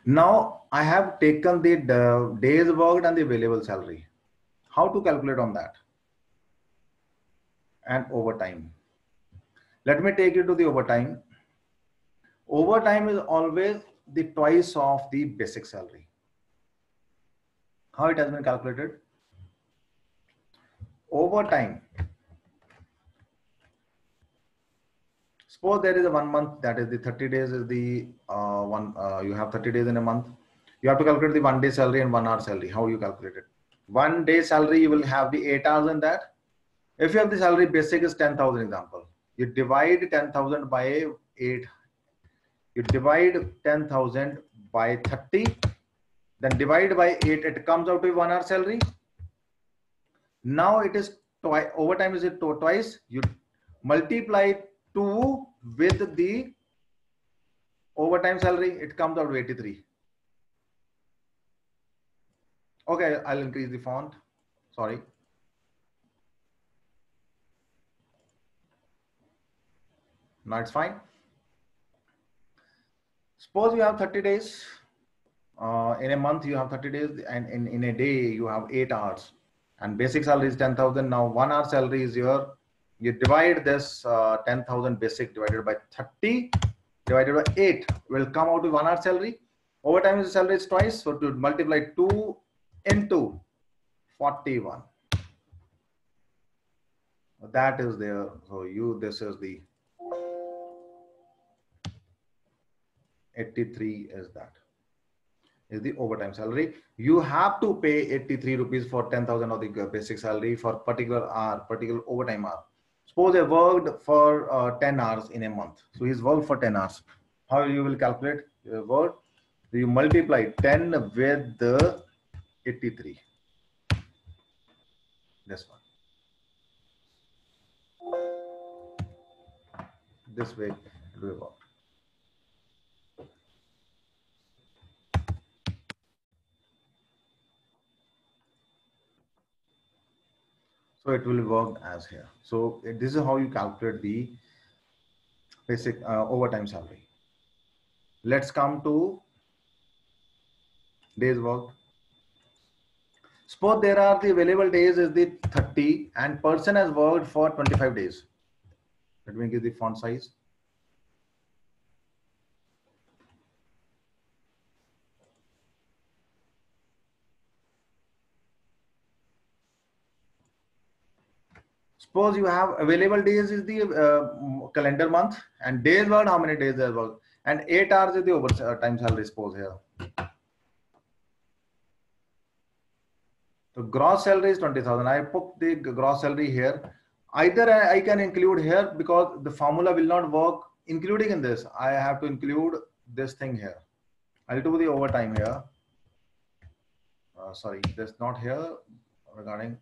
Now I have taken the days worked and the available salary. How to calculate on that? And overtime. Let me take you to the overtime. Overtime is always the twice of the basic salary. How it has been calculated? Overtime. Suppose there is a 1 month, that is the 30 days is the you have 30 days in a month. You have to calculate the 1 day salary and 1 hour salary. How you calculate it? 1 day salary, you will have the 8 hours in that. If you have the salary basic is 10,000 example, you divide 10,000 by 8. You divide 10,000 by 30, then divide by 8. It comes out to 1 hour salary. Now it is twice. Overtime is it twice. You multiply 2 with the overtime salary. It comes out to 83. Okay, I'll increase the font. Sorry. Now it's fine. Suppose you have 30 days. In a month, you have 30 days, and in a day, you have 8 hours. And basic salary is 10,000. Now, 1 hour salary is your. You divide this 10,000 basic divided by 30 divided by 8 will come out to 1 hour salary. Overtime is salary is twice, so to multiply 2 into 41. That is there. So this is the 83 is that. Is the overtime salary. You have to pay 83 rupees for 10,000 of the basic salary for particular hour, particular overtime hour. Suppose I worked for 10 hours in a month. So he's worked for 10 hours. How you will calculate your work? You multiply 10 with the 83. This one. This way it will work. So it will work as here. So this is how you calculate the basic overtime salary. Let's come to days worked. Suppose there are the available days is the 30 and person has worked for 25 days. Let me give the font size. Suppose you have available days is the calendar month and days worked, how many days they worked, and 8 hours is the overtime salary. Suppose here. So gross salary is 20,000. I put the gross salary here. Either I can include here because the formula will not work including in this. I have to include this thing here. I'll do the overtime here. Sorry, that's not here regarding.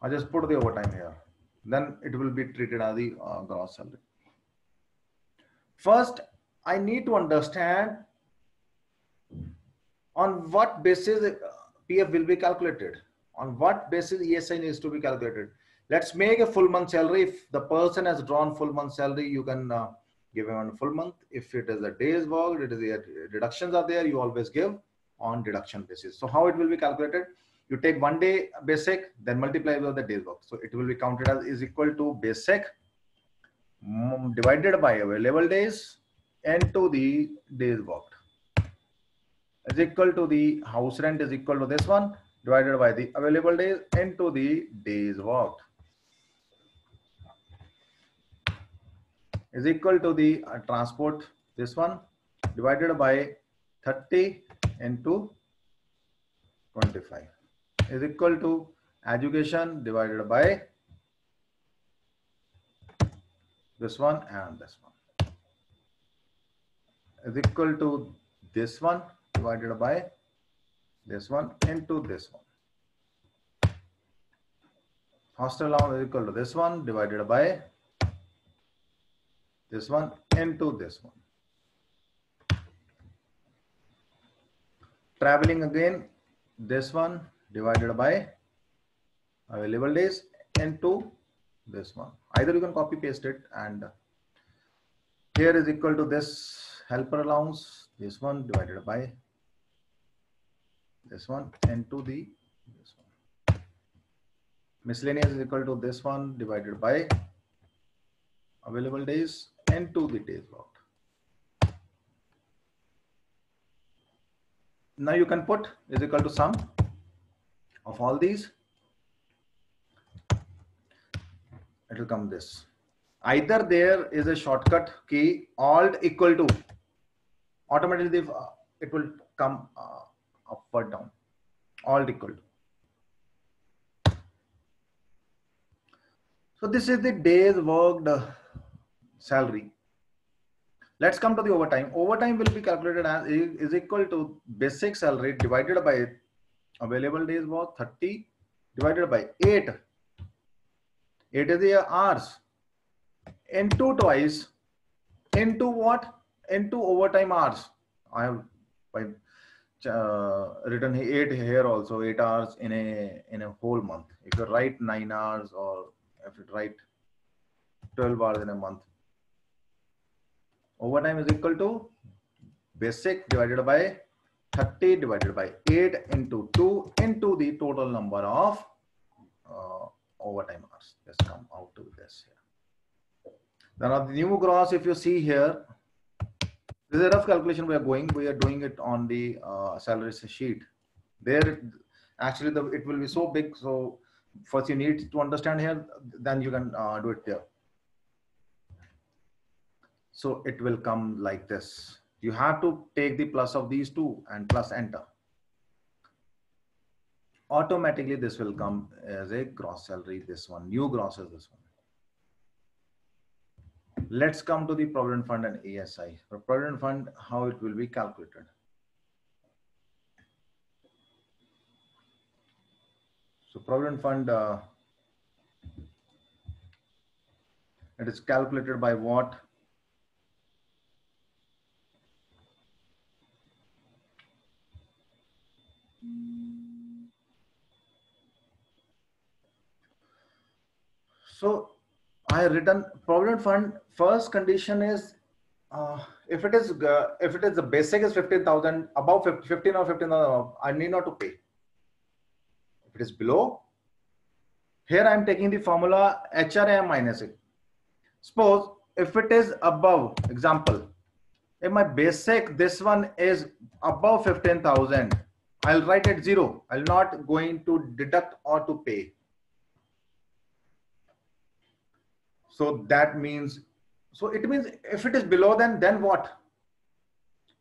I just put the overtime here. Then it will be treated as the gross salary. First, I need to understand on what basis PF will be calculated. On what basis ESI needs to be calculated. Let's make a full month salary. If the person has drawn full month salary, you can give him on full month. If it is a day's work, it is the deductions are there. You always give on deduction basis. So how it will be calculated? You take 1 day basic, then multiply with the day's work. So it will be counted as is equal to basic divided by available days into the days worked. Is equal to the house rent is equal to this one divided by the available days into the days worked. Is equal to the transport, this one divided by 30 into 25 is equal to education divided by this one and this one is equal to this one divided by this one into this one. Hostel allowance is equal to this one divided by this one into this one. Traveling again, this one divided by available days into this one. Either you can copy paste it, and here is equal to this helper allowance, this one divided by this one into the this one. Miscellaneous is equal to this one divided by available days into the days worked. Now you can put is equal to sum of all these. It will come this. Either there is a shortcut key alt equal to, automatically it will come up or down, alt equal to. So this is the days worked salary. Let's come to the overtime. Overtime will be calculated as is equal to basic salary divided by available days work 30 divided by 8. 8 is the hours into twice into what? Into overtime hours. I have written 8 here also, 8 hours in a whole month. If you write 9 hours or if you write 12 hours in a month. Overtime is equal to basic divided by 30 divided by 8 into 2 into the total number of overtime hours. Let's come out to this here. Now the new gross, if you see here, This is a rough calculation we are going. We are doing it on the salary sheet. There, actually, it will be so big. So first you need to understand here, then you can do it there. So it will come like this. You have to take the plus of these two and plus enter. Automatically, this will come as a gross salary. This one, new gross is this one. Let's come to the Provident Fund and ESI. For Provident Fund, how it will be calculated. So Provident Fund, it is calculated by what? So I have written Provident Fund. First condition is if it is the basic is 15,000, above 15 or 15,000, I need not to pay. If it is below, here I am taking the formula HRA minus it. Suppose if it is above, example, if my basic this one is above 15,000, I'll write it 0. I'll not going to deduct or to pay. So that means, so it means if it is below, then what?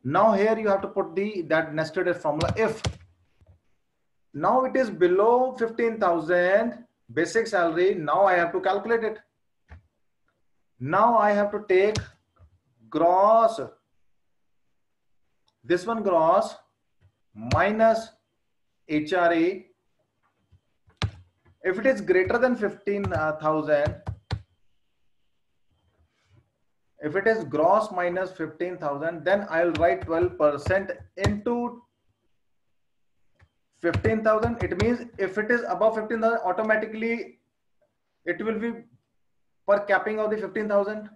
Now here you have to put that nested formula. If now it is below 15,000 basic salary, now I have to calculate it. Now I have to take gross, this one gross minus HRA. If it is greater than 15,000, if it is gross minus 15,000, then I'll write 12% into 15,000. It means if it is above 15,000, automatically it will be per capping of the 15,000.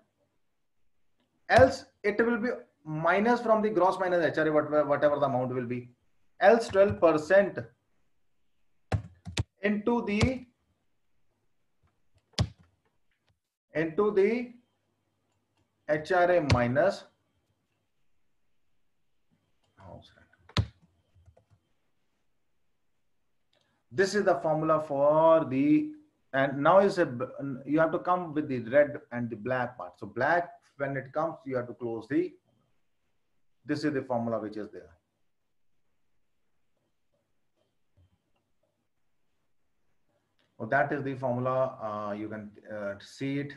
Else it will be minus from the gross minus HRA, whatever the amount will be. Else 12% into the HRA minus. This is the formula for the, and now is you have to come with the red and the black part. So black, when it comes, you have to close this is the formula which is there. So that is the formula. You can see it.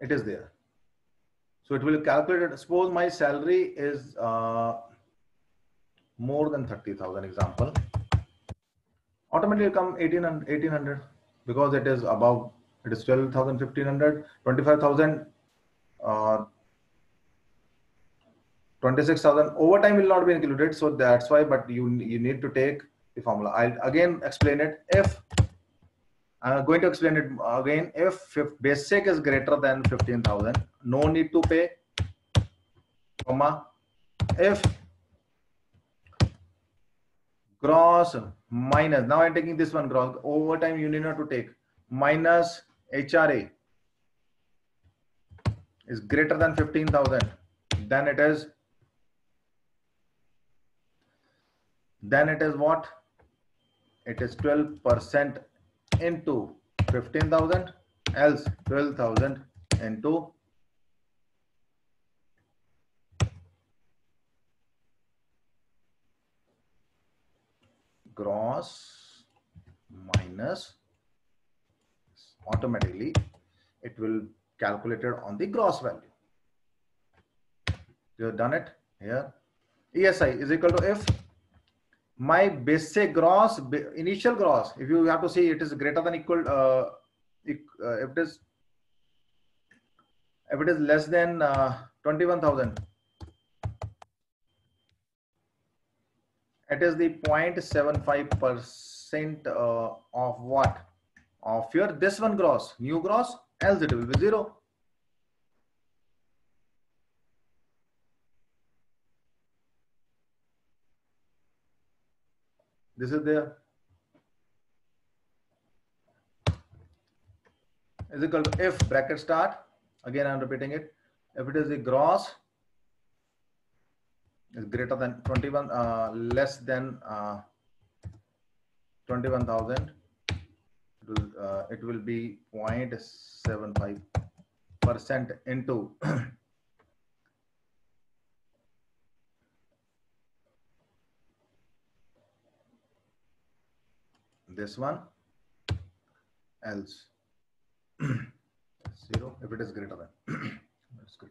It is there. So it will calculate it. Suppose my salary is more than 30,000, example. Automatically come 1800 because it is above, it is 12,000, 1,500, 25,000, 26,000. Overtime will not be included. So that's why, but you need to take the formula. I'll again explain it. If I'm going to explain it again, if basic is greater than 15,000, no need to pay, comma, if gross minus, now I'm taking this one gross, overtime you need not to take, minus HRA is greater than 15,000, then it is what? It is 12% into 15,000, else 12,000 into gross minus, automatically it will calculate it on the gross value. You have done it here. ESI is equal to if my basic gross, initial gross, if you have to see it is greater than equal, if it is less than 21,000, it is the 0.75% of what? Of your this one gross, new gross, else it will be 0. This is there. is equal to if bracket start, again I'm repeating it, if it is the gross is greater than 21, less than 21,000, it will be 0.75% into this one, else 0 if it is greater than. That's good.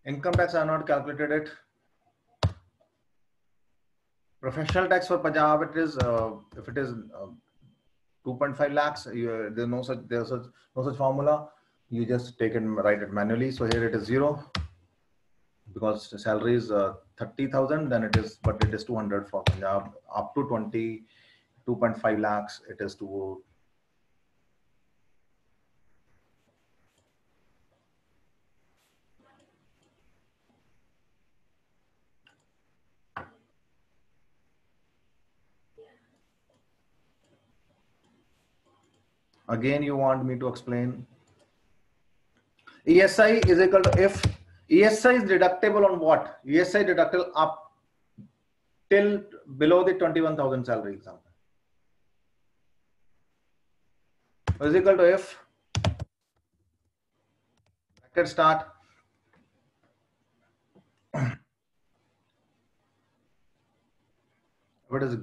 Income tax I have not calculated it. Professional tax for Punjab, it is if it is 2.5 lakhs, there's no such formula. You just take and write it manually. So here it is 0 because the salary is 30,000. Then it is, but it is 200 for Punjab. Up to 2.5 lakhs, it is to. Again, you want me to explain? ESI is equal to if ESI is deductible on what? ESI deductible up till below the 21,000 salary example. Is equal to if bracket start what is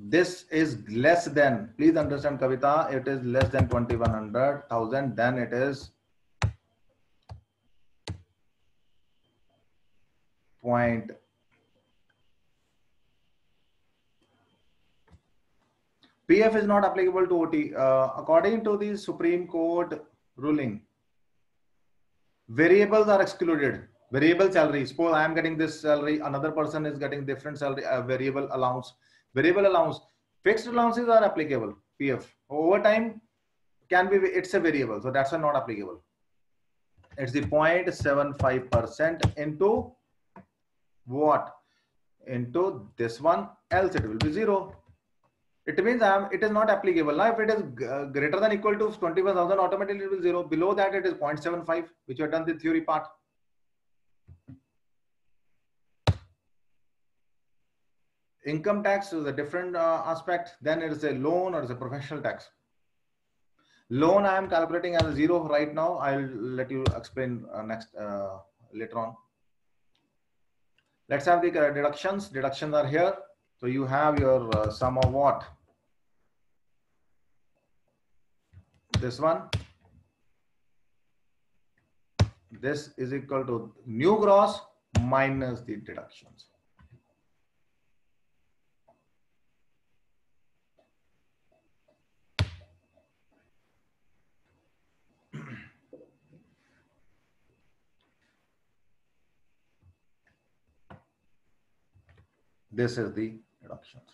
this is less than, please understand Kavita, it is less than 21,000, then it is point. PF is not applicable to OT. According to the Supreme Court ruling, variables are excluded. Variable salary. Suppose I am getting this salary, another person is getting different salary, variable allowance. Variable allowance. Fixed allowances are applicable. PF. Overtime can be, it's a variable. So that's not applicable. It's the 0.75% into what? Into this one, else it will be 0. It means it is not applicable. Now, if it is greater than equal to 21,000, automatically it will be 0. Below that, it is 0.75, which you have done the theory part. Income tax is a different aspect. Then it is a loan or is a professional tax. Loan I am calculating as a 0 right now. I'll let you explain next later on. Let's have the deductions. Deductions are here. So you have your sum of what? This one. This is equal to new gross minus the deductions. This is the deductions.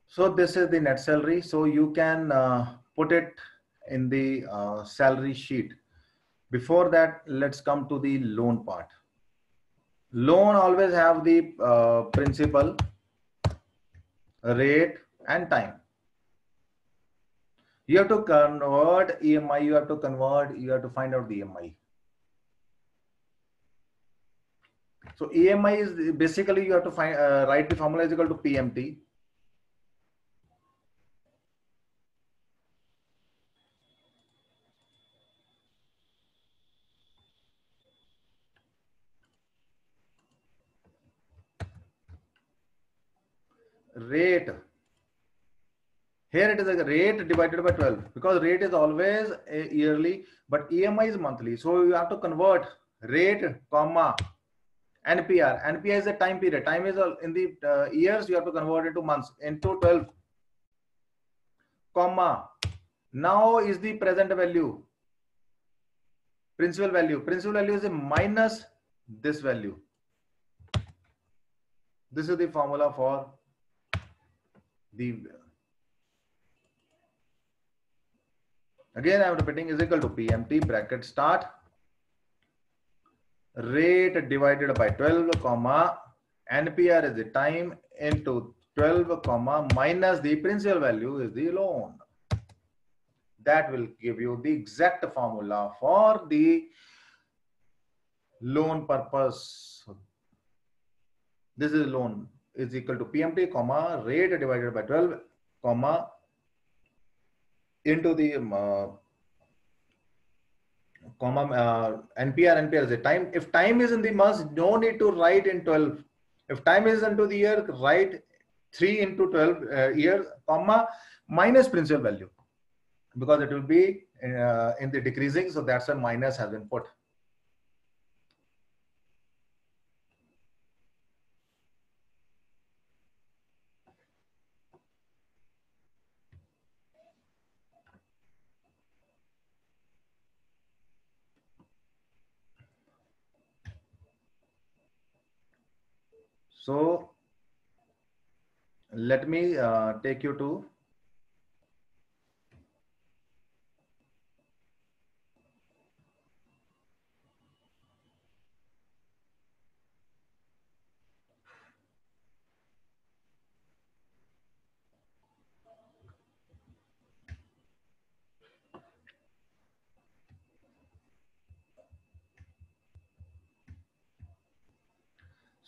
So this is the net salary. So you can put it in the salary sheet. Before that, let's come to the loan part. Loan always have the principal, rate, and time. You have to convert EMI. You have to find out the EMI. So EMI is basically you have to find write the formula is equal to PMT. Rate. Here it is a rate divided by 12 because rate is always a yearly, but EMI is monthly. So you have to convert rate, comma, NPR. NPR is a time period. Time is in the years. You have to convert it to months into 12, comma. Now is the present value. Principal value. Principal value is a minus this value. This is the formula for the Again, I am repeating, is equal to PMT bracket start rate divided by 12 comma NPR is the time into 12 comma minus the principal value is the loan. That will give you the exact formula for the loan purpose. This is loan is equal to PMT comma rate divided by 12 comma into the comma NPR is the time. If time is in the month, no need to write in 12. If time is into the year, write 3 into 12 years comma minus principal value, because it will be in the decreasing, so that's a minus has been put. So let me take you to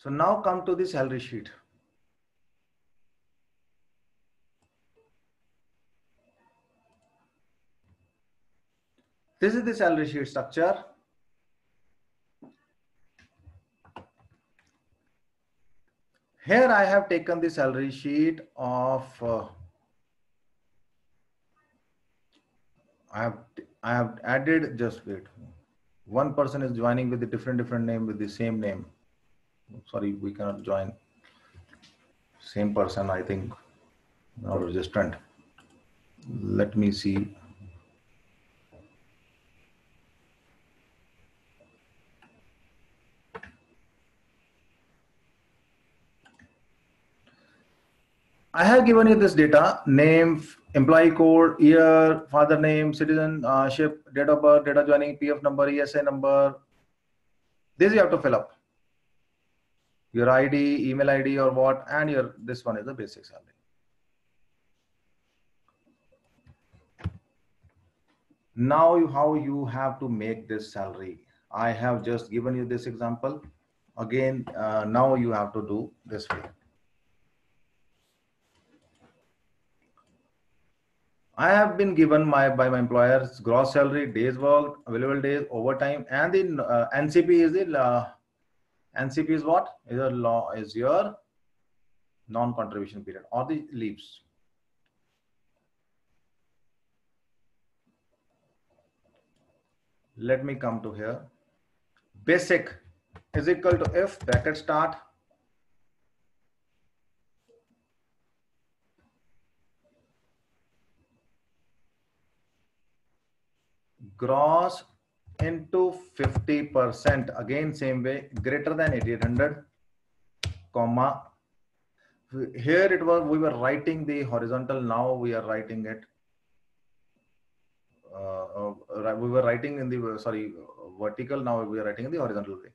so now come to the salary sheet. This is the salary sheet structure. Here I have taken the salary sheet of I have added, just wait. One person is joining with a different name with the same name. Sorry, we cannot join. Same person, I think, not registrant. Let me see. I have given you this data: name, employee code, year, father name, citizenship, date of birth, date of joining, PF number, ESA number. This you have to fill up. Your ID, email ID or what, and your this one is the basic salary. Now how you have to make this salary. I have just given you this example. Again, now you have to do this way. I have been given by my employer's gross salary, days worked, available days, overtime, and the NCP is the NCP is what? Is your non-contribution period or the leaves. Let me come to here. Basic is equal to if bracket start gross into 50%, again same way, greater than 8800 comma, here it was, we were writing the horizontal, now we are writing it we were writing in the vertical, now we are writing in the horizontal way.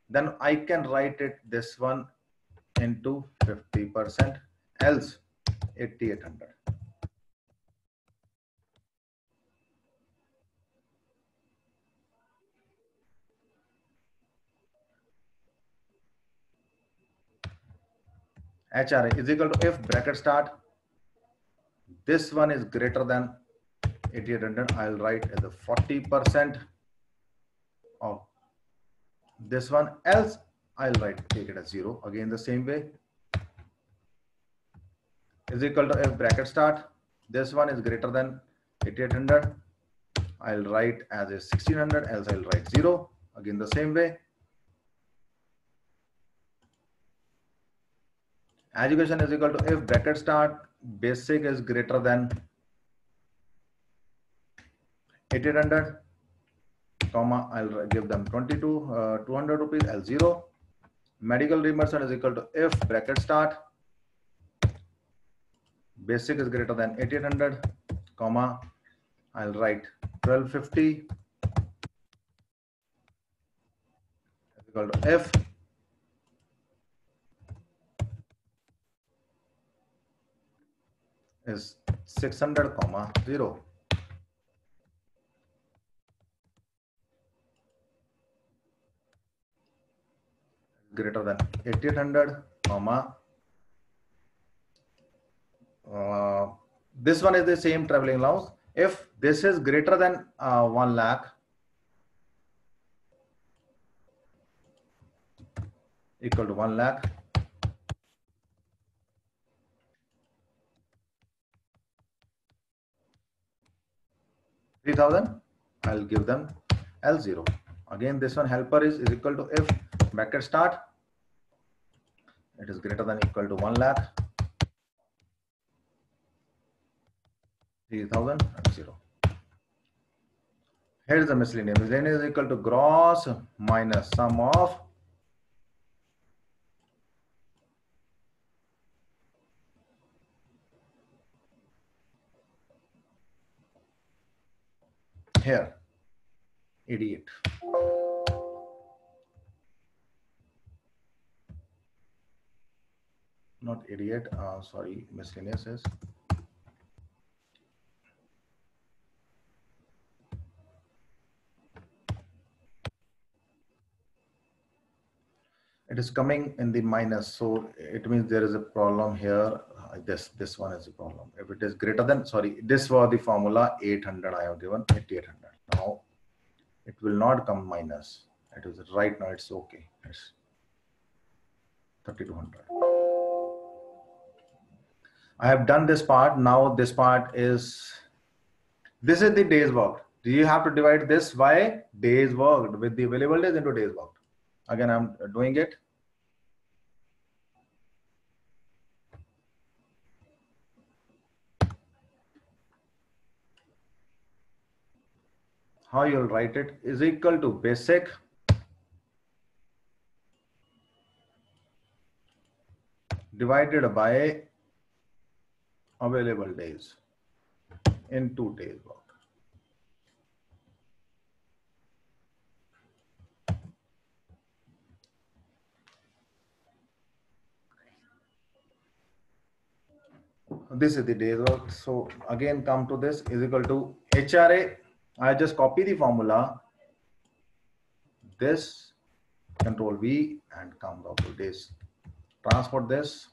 Then I can write it this one into 50%, else 8800. HRA is equal to if bracket start, this one is greater than 8800, I'll write as a 40% of this one, else I'll take it as 0. Again the same way, is equal to if bracket start, this one is greater than 8800, I'll write as a 1600, else I'll write 0. Again the same way. Education is equal to if bracket start, basic is greater than 8800 comma, I'll give them 200 rupees, else 0. Medical reimbursement is equal to if bracket start, basic is greater than 8800 comma, I'll write 1250 is equal to if is 600 comma 0. Greater than 8800 comma this one is the same traveling allowance. If this is greater than 1 lakh equal to 1 lakh, 3000, I'll give them L0. Again, this one helper is equal to if bracket start, it is greater than equal to 1 lakh, 3000 and 0. Here is the miscellaneous. Miscellaneous is equal to gross minus sum of here 88. Not 88, sorry, miscellaneous is it is coming in the minus, so it means there is a problem here. This one is a problem. If it is greater than, sorry, this was the formula 800 I have given 8800. Now it will not come minus. It is right now, it's okay. It's 3200. I have done this part. Now this part is, this is the days worked. Do you have to divide this by days worked with the available days into days worked? Again, I'm doing it. How you'll write it is equal to basic divided by available days into days worked. This is the days worked. So again, come to this is equal to HRA. I just copy the formula. This control V and come down to this. Transport this.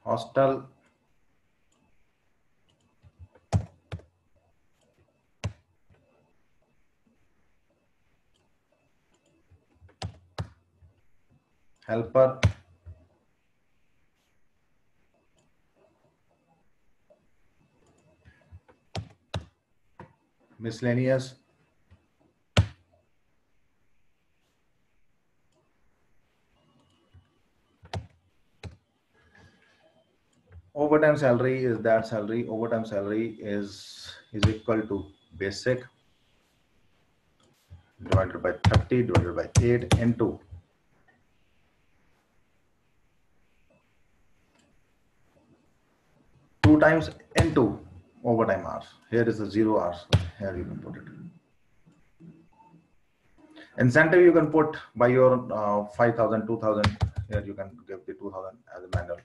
Hostel helper miscellaneous overtime salary is that salary. Overtime salary is equal to basic divided by 30 divided by 8 into 2 times into overtime hours. Here is the 0 hours. Here you can put it. Incentive you can put by your 5,000, 2,000. Here you can give the 2,000 as a manual.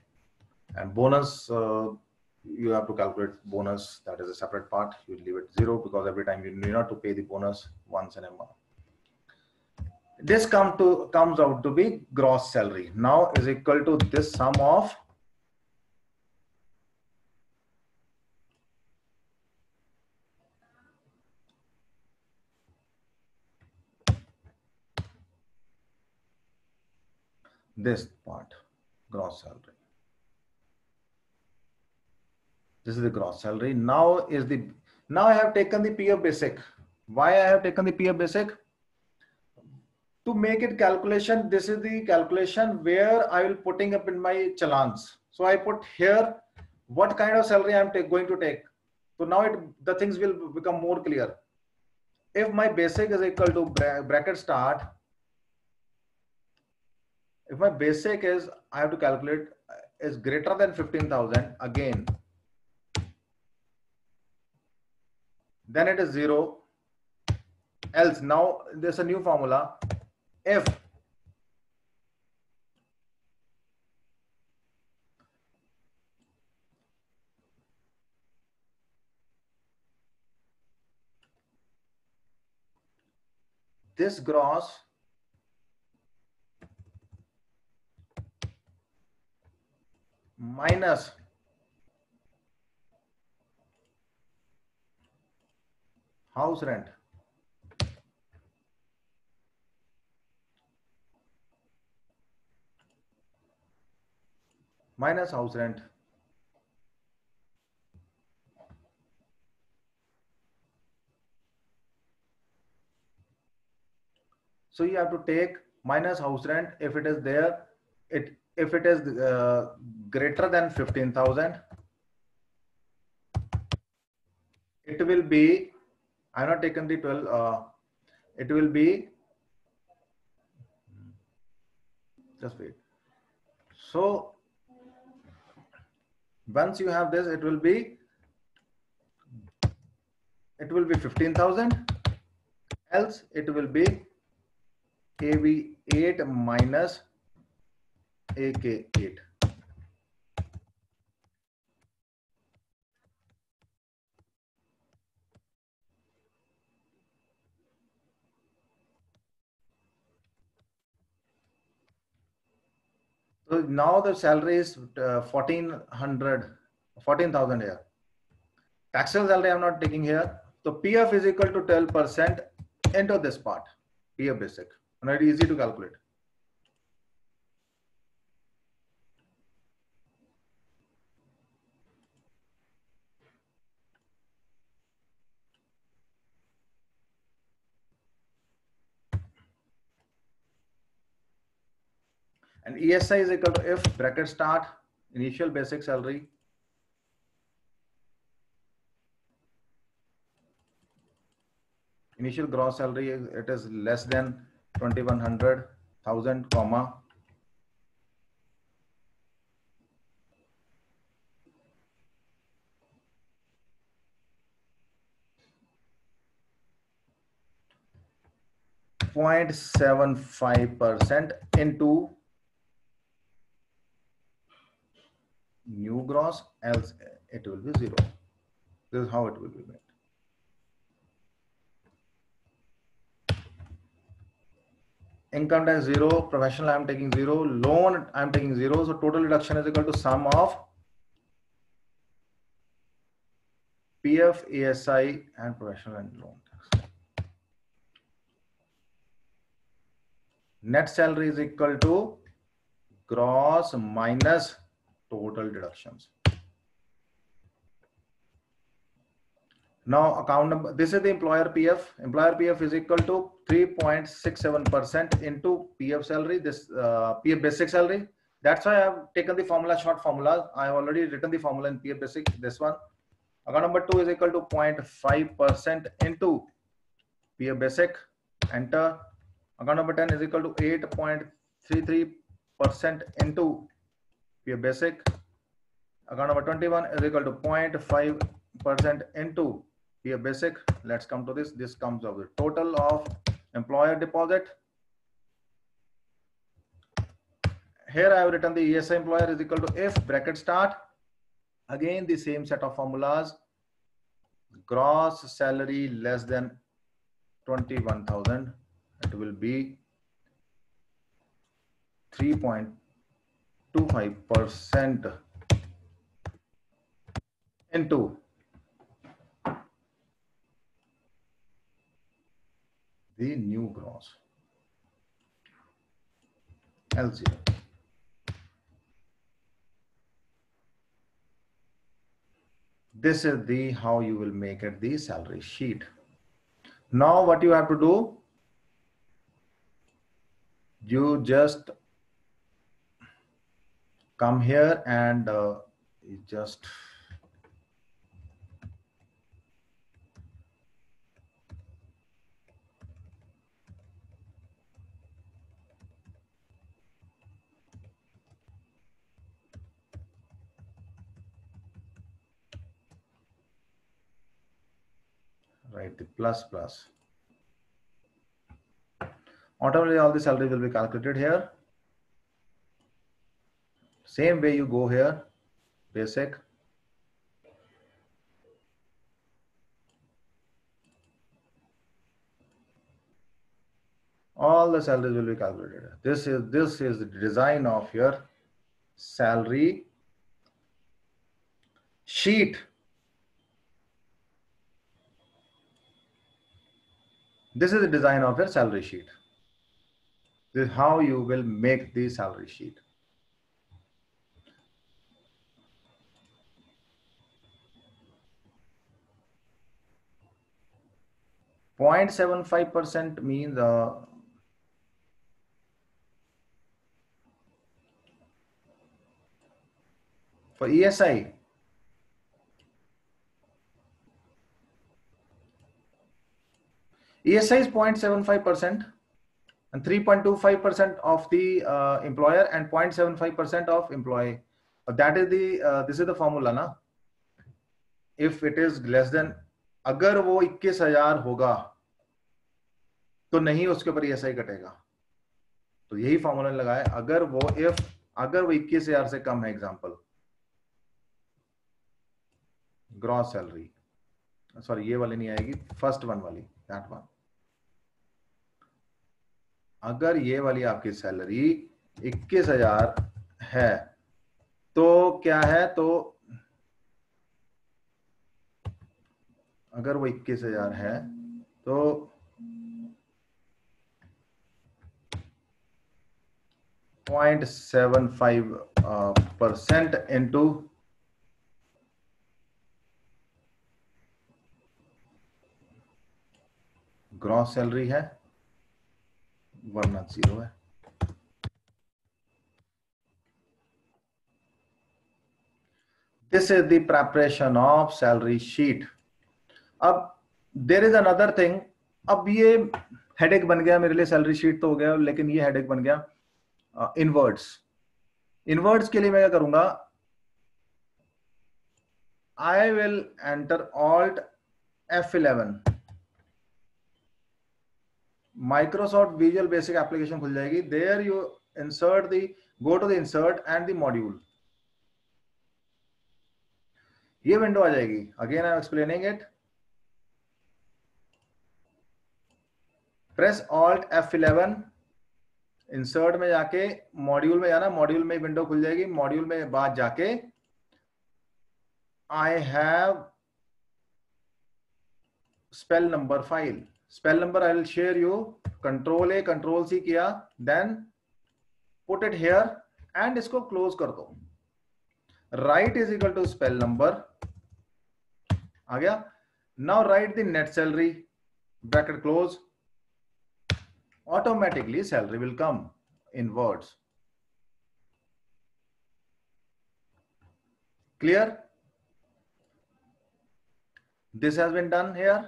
And bonus, you have to calculate bonus. That is a separate part. You leave it 0 because every time you need not to pay the bonus once in a month. This comes out to be gross salary. Now is equal to this sum of this part, gross salary. This is the gross salary. Now I have taken the PF basic. Why I have taken the PF basic? To make it calculation, this is the calculation where I will putting up in my challans. So I put here what kind of salary I'm going to take. So now the things will become more clear. If my basic is equal to bracket start, if my basic is, I have to calculate, is greater than 15,000, again, then it is 0. Else, now there's a new formula. If this gross minus house rent minus house rent, so you have to take minus house rent. If it is there, if it is greater than 15,000, it will be, I have not taken the 12, it will be, just wait. So once you have this, it will be 15,000, else it will be AV8 minus AK8. So now the salary is 14,000 here. Taxable salary I'm not taking here. So PF is equal to 12% into this part, PF basic. And it's easy to calculate. And ESI is equal to, if bracket start, initial basic salary initial gross salary, it is less than 2,100,000, comma, .75% into new gross, else it will be 0. This is how it will be made. Income tax 0, professional I am taking 0, loan I am taking 0. So total deduction is equal to sum of PF, ASI and professional and loan tax. Net salary is equal to gross minus total deductions. Now account number, this is the employer PF. Employer PF is equal to 3.67% into PF salary, this PF basic salary. That's why I have taken the formula, short formula. I have already written the formula in PF basic, this one. Account number 2 is equal to 0.5% into PF basic, enter. Account number 10 is equal to 8.33% into PF basic. Account number 21 is equal to 0.5% into PF basic. Let's come to this. This comes of the total of employer deposit. Here I have written the ESI employer is equal to, if bracket start, again the same set of formulas, gross salary less than 21,000, it will be 3.25% into the new gross, L0. This is the how you will make it the salary sheet. Now what you have to do, You just come here and you just write the plus plus. Automatically all the salary will be calculated here. Same way you go here, basic. All the salaries will be calculated. This is the design of your salary sheet. This is the design of your salary sheet. This is how you will make the salary sheet. .75% means for ESI. ESI is 0.75% and 3.25% of the employer and 0.75% of employee. That is the this is the formula na. If it is less than, अगर वो 21,000 होगा तो नहीं उसके ऊपर ESI कटेगा. तो यही फॉर्मूला लगाए. अगर वो 21,000 से कम है, एग्जांपल ग्रॉस सैलरी, सॉरी ये वाली नहीं आएगी, फर्स्ट वन वाली, दैट वन. अगर ये वाली आपकी सैलरी 21,000 है तो क्या है, तो अगर वो 21,000 है तो 0.75% इंटू ग्रॉस सैलरी है, वरना 0 है. This is the preparation of salary sheet. अब there is another thing. अब ये हेडेक बन गया मेरे लिए, सैलरी शीट तो हो गया, लेकिन ये हेडेक बन गया इनवर्ड्स. इनवर्ड्स के लिए मैं क्या करूंगा, I will enter Alt F11. Microsoft Visual Basic Application खुल जाएगी. There you insert the, go to the insert and the module. ये विंडो आ जाएगी. Again I am explaining it. Press Alt F11. Insert में जाके मॉड्यूल में जाना, module में window खुल जाएगी. मॉड्यूल में बाद जाके I have spell number file, spell number I will share you. Control A control C किया, then put it here and इसको क्लोज कर दो. Right is equal to spell number आ गया. Now right the net salary, bracket close. Automatically salary will come in words. Clear? This has been done here.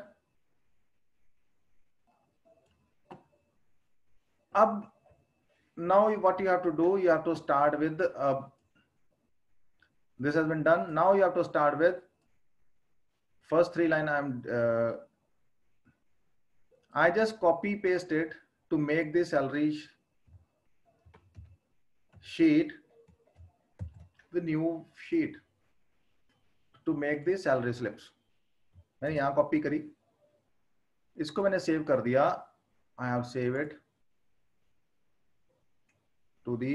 Ab now what you have to do, you have to start with this has been done. Now you have to start with first 3 line. I just copy paste it to make the salary sheet, the new sheet, to make the salary slips. मैंने यहाँ copy करी, इसको मैंने save कर दिया. I have saved it to the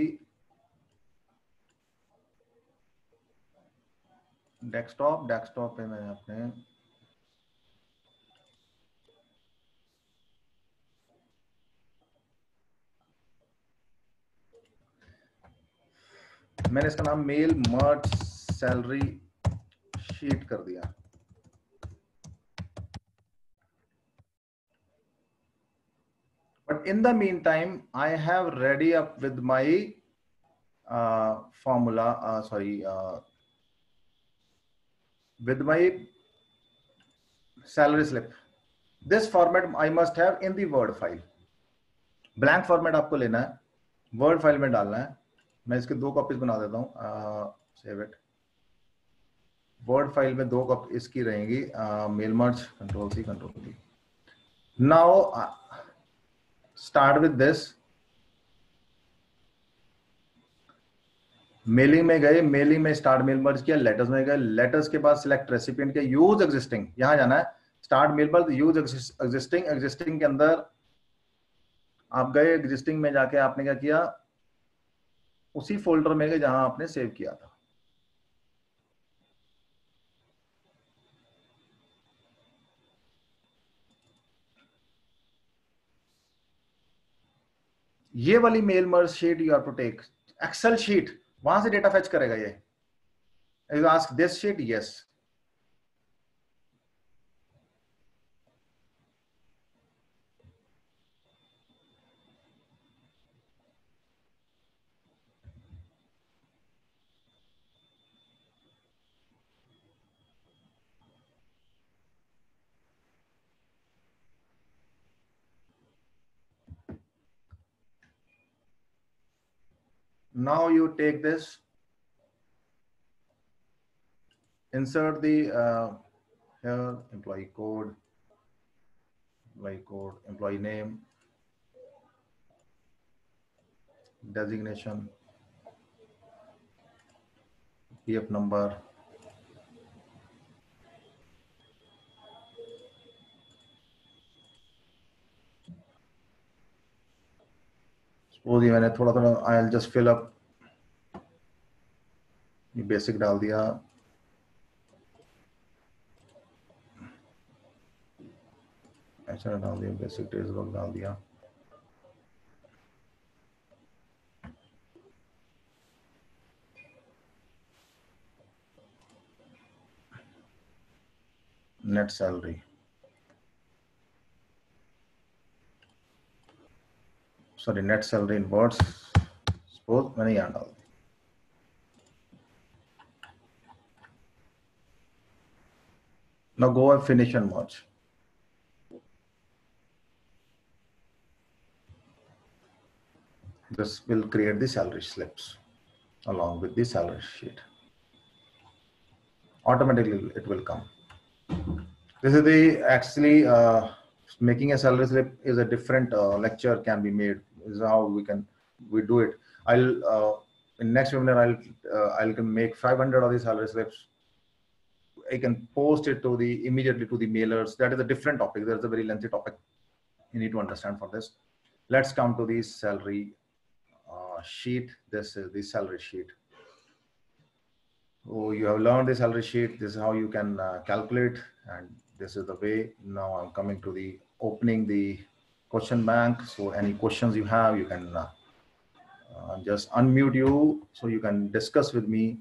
desktop. Desktop पे मैंने अपने मैंने इसका नाम मेल मर्ज सैलरी शीट कर दिया. But But in the meantime, I have ready up with my formula, with my salary slip. This format I must have in the Word file. Blank format आपको लेना है, Word file में डालना है. मैं इसके 2 कॉपीज बना देता हूँ. Save it. Word file में 2 कॉपी इसकी रहेंगी. Mail merge, Control C, Control V. Now start with this. Mailing में गए, मेलिंग में स्टार्ट मेल मर्ज किया, लेटर्स में गए, लेटर्स के बाद सिलेक्ट रेसिपिएंट के, यूज एग्जिस्टिंग, यहां जाना है, start mail merge, use existing, existing के अंदर आप गए, एग्जिस्टिंग में जाके आपने क्या किया, उसी फोल्डर में गए जहां आपने सेव किया था. ये वाली mail merge sheet you have to take, excel sheet, वहां से डेटा फेच करेगा ये. You ask this sheet, yes. Now you take this, insert the here employee code, employee name, designation, PF number, suppose ये मैंने थोड़ा थोड़ा I'll just fill up, ये basic डाल दिया, ऐसा डाल दिया, बेसिक टेस्ट वर्क डाल दिया, net salary, sorry net salary in words, suppose मैंने यहाँ डाल दिया. Now go and finish and merge. This will create the salary slips along with the salary sheet. Automatically it will come. This is the actually making a salary slip is a different lecture can be made. This is how we do it. I'll in next webinar I'll make 500 of these salary slips. I can post it to immediately to the mailers. That is a different topic. There's a very lengthy topic you need to understand for this. Let's come to the salary sheet. This is the salary sheet. So you have learned the salary sheet. This is how you can calculate, and this is the way. Now I'm coming to the opening the question bank. So any questions you have, you can just unmute you so you can discuss with me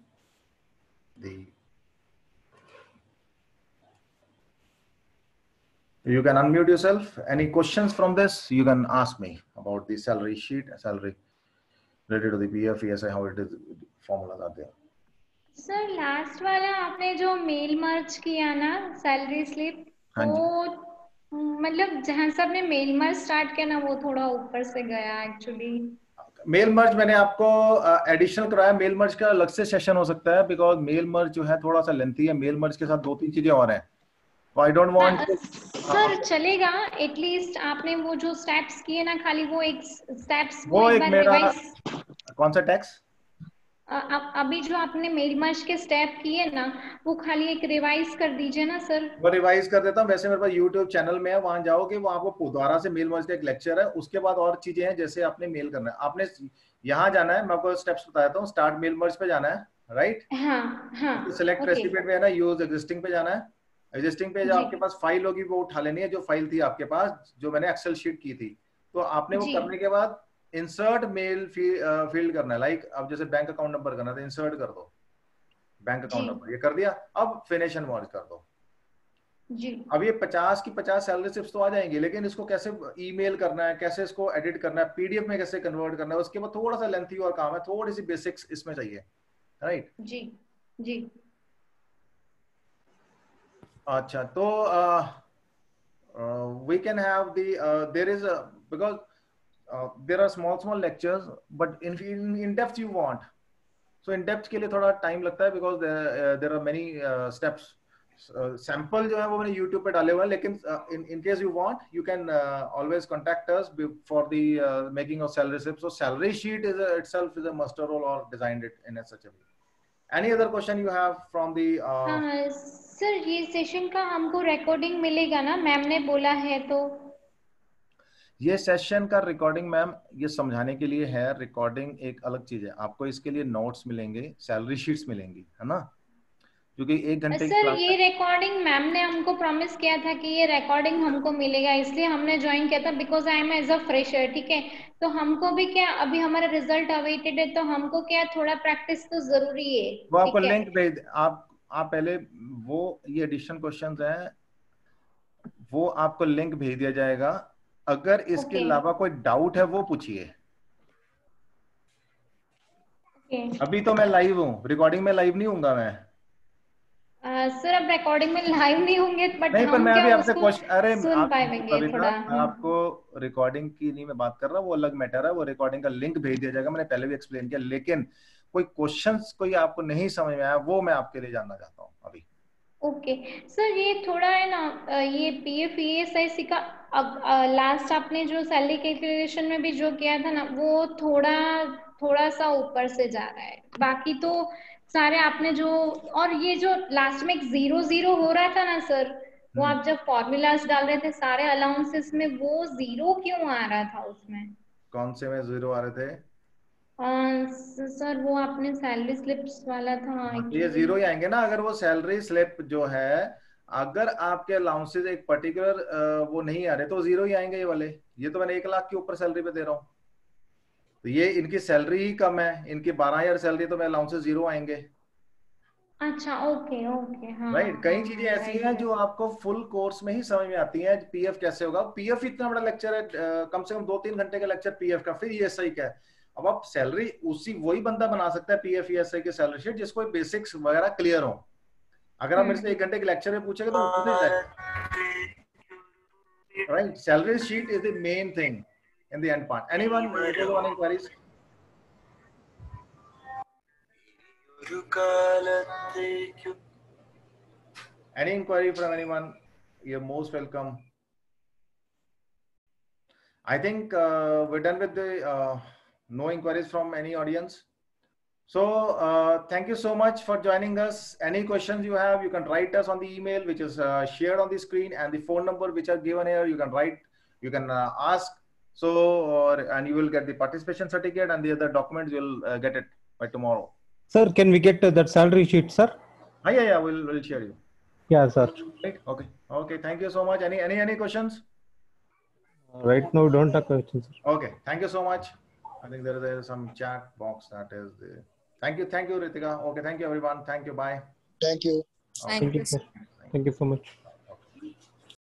you can unmute yourself. Any questions from this, you can ask me about the salary sheet, salary related to the PF, ESI, how it is, formulas are there. Sir, last वाला आपने जो mail merge किया ना salary slip, वो मतलब जहाँ से आपने मेल मर्ज स्टार्ट किया ना वो थोड़ा ऊपर से गया एक्चुअली. मेल मर्ज मैंने आपको एडिशनल कराया. मेल मर्ज का अलग से सेशन हो सकता है, बिकॉज मेल मर्ज जो है थोड़ा सा लेंथी है. मेल मर्ज के साथ 2-3 चीजें और हैं. I don't want to... sir चलेगा, एटलीस्ट आपने वो जो स्टेप्स किए ना, खाली वो एक स्टेप्स वो एक मेरा कौन सा टैक्स, अभी जो आपने मेल मर्ज के स्टेप किए ना, वो खाली एक रिवाइज कर दीजिए ना सर. वो रिवाइज कर देता हूँ. वैसे मेरे पास YouTube चैनल में है, वहां जाओगे, वो आपको दोबारा से मेल मर्ज का एक लेक्चर है. उसके बाद और चीजें हैं, जैसे आपने मेल करना है, आपने यहाँ जाना है, मैं आपको स्टेप्स बताता हूँ. स्टार्ट मेल मर्ज पे जाना है, राइट. हाँ, तो सिलेक्ट रेसिपिएंट पे है ना, यूज एग्जिस्टिंग पे जाना है. एग्जिस्टिंग पे जो आपके पास फाइल होगी वो उठा लेनी है, जो फाइल थी आपके पास, जो मैंने एक्सेल शीट की थी. तो आपने वो करने के बाद इंसर्ट मेल फील्ड करना है. लाइक अब जैसे बैंक अकाउंट नंबर करना था, इंसर्ट कर दो बैंक अकाउंट नंबर, ये कर दिया. अब फिनिश एंड मर्ज कर दो. जी। अब ये 50 की 50 सैलरी स्लिप्स तो आ जाएंगी, लेकिन इसको कैसे ईमेल करना है, कैसे इसको एडिट करना है, पीडीएफ में कैसे कन्वर्ट करना है, उसके बाद थोड़ा सा लेंथी और काम है, थोड़ी सी बेसिक्स इसमें चाहिए, राइट? जी। जी। अच्छा, तो we can have there is a, because there are small lectures, but in depth you want, so in depth के लिए थोड़ा टाइम लगता है, because there are many steps. Sample जो है वो मैंने YouTube पे डाले हुए हैं, लेकिन in case you want, you can always contact us for the making of salary slip. So salary sheet is itself is a master role or designed it in such a way. Any other question you have from the हाँ sir, ये session का हमको recording मिलेगा ना, ma'am ने बोला है तो? ये सेशन का रिकॉर्डिंग मैम ये समझाने के लिए है, रिकॉर्डिंग एक अलग चीज है, आपको इसके लिए नोट्स मिलेंगे, सैलरी शीट्स मिलेंगी, है ना, क्योंकि 1 घंटे की सर क्लास ये है। रिकॉर्डिंग मैम ने हमको प्रॉमिस किया था कि ये रिकॉर्डिंग हमको मिलेगा, इसलिए हमने ज्वाइन किया था, because I am as a fresher, ठीक है? तो हमको भी क्या, अभी हमारा रिजल्ट अवेटेड है, तो हमको क्या थोड़ा प्रैक्टिस तो जरूरी है, वो आपको ठीक है? लिंक भेज, आप पहले वो ये एडिशन क्वेश्चंस हैं, वो आपको लिंक भेज दिया जाएगा, अगर इसके ओके। अलावा कोई डाउट है वो पूछिए। ओके। अभी तो मैं लाइव हूँ, रिकॉर्डिंग में लाइव नहीं हूँगा मैं। सर अब रिकॉर्डिंग में लाइव नहीं होंगे, बट नहीं, पर हम मैं क्या अभी आपसे उसको क्वेश्चन, अरे सुन आप पाएंगे कविता, थोड़ा। मैं आपको रिकॉर्डिंग की नहीं मैं बात कर रहा, वो अलग मैटर है, वो रिकॉर्डिंग का लिंक भेज दिया जाएगा, मैंने पहले भी एक्सप्लेन किया, लेकिन कोई क्वेश्चंस कोई आपको नहीं समझ में आया वो मैं आपके लिए जानना चाहता हूँ अभी। ओके सर, ये थोड़ा है ना, ये पीएफ ईएसआईसी का, अब लास्ट आपने जो सैलरी कैलकुलेशन में भी जो किया था ना, वो थोड़ा थोड़ा सा ऊपर से जा रहा है, बाकी तो सारे आपने जो, और ये जो लास्ट में एक 0 0 हो रहा था ना सर, वो आप जब फॉर्मूलाज डाल रहे थे सारे अलाउंसेस में, वो 0 क्यों आ रहा था उसमें? कौन से में जीरो आ रहे थे? सर वो आपने सैलरी स्लिप्स वाला था हाँ, तो ये एक्चुअली। जीरो ही आएंगे ना, अगर वो सैलरी स्लिप जो है, अगर आपके अलाउंसेस एक पर्टिकुलर वो नहीं आ रहे तो जीरो ही आएंगे ये वाले। ये तो मैंने 1 लाख के ऊपर सैलरी पे दे रहा हूँ, तो ये इनकी सैलरी ही कम है, इनकी 12,000 सैलरी, तो मेरे अलाउंसेस जीरो आएंगे, अच्छा, ओके ओके, हाँ राइट? कई हाँ चीजें हाँ, ऐसी राइट हैं जो राइट। आपको फुल कोर्स में ही समझ में आती हैं। पीएफ कैसे होगा, पीएफ इतना बड़ा लेक्चर है, कम से कम 2-3 घंटे का लेक्चर पीएफ का, फिर ईएसआई का है। अब आप सैलरी उसी वही बंदा बना सकता है पीएफ ईएसआई की सैलरी शीट जिसको बेसिक्स वगैरह क्लियर हो। अगर आप मेरे से 1 घंटे के लेक्चर में पूछेंगे तो वो नहीं जाएगा, right? Salary sheet is the main thing in the end part. Anyone inquiries? Any inquiry from anyone? You're most welcome. I think we're done with the no inquiries from any audience. So thank you so much for joining us. Any questions you have, you can write us on the email which is shared on the screen, and the phone number which are given here. You can write, you can ask. So and you will get the participation certificate, and the other documents you'll get it by tomorrow. Sir, can we get that salary sheet, sir? Yeah, we'll share you. Yeah, sir. Right. Okay. Thank you so much. Any questions? Right now, don't have questions, sir. Okay. Thank you so much. I think there is some chat box that is there. Thank you, Ritika. Okay. Thank you, everyone. Thank you. Bye. Thank you. Thank you, sir. Thank you so much.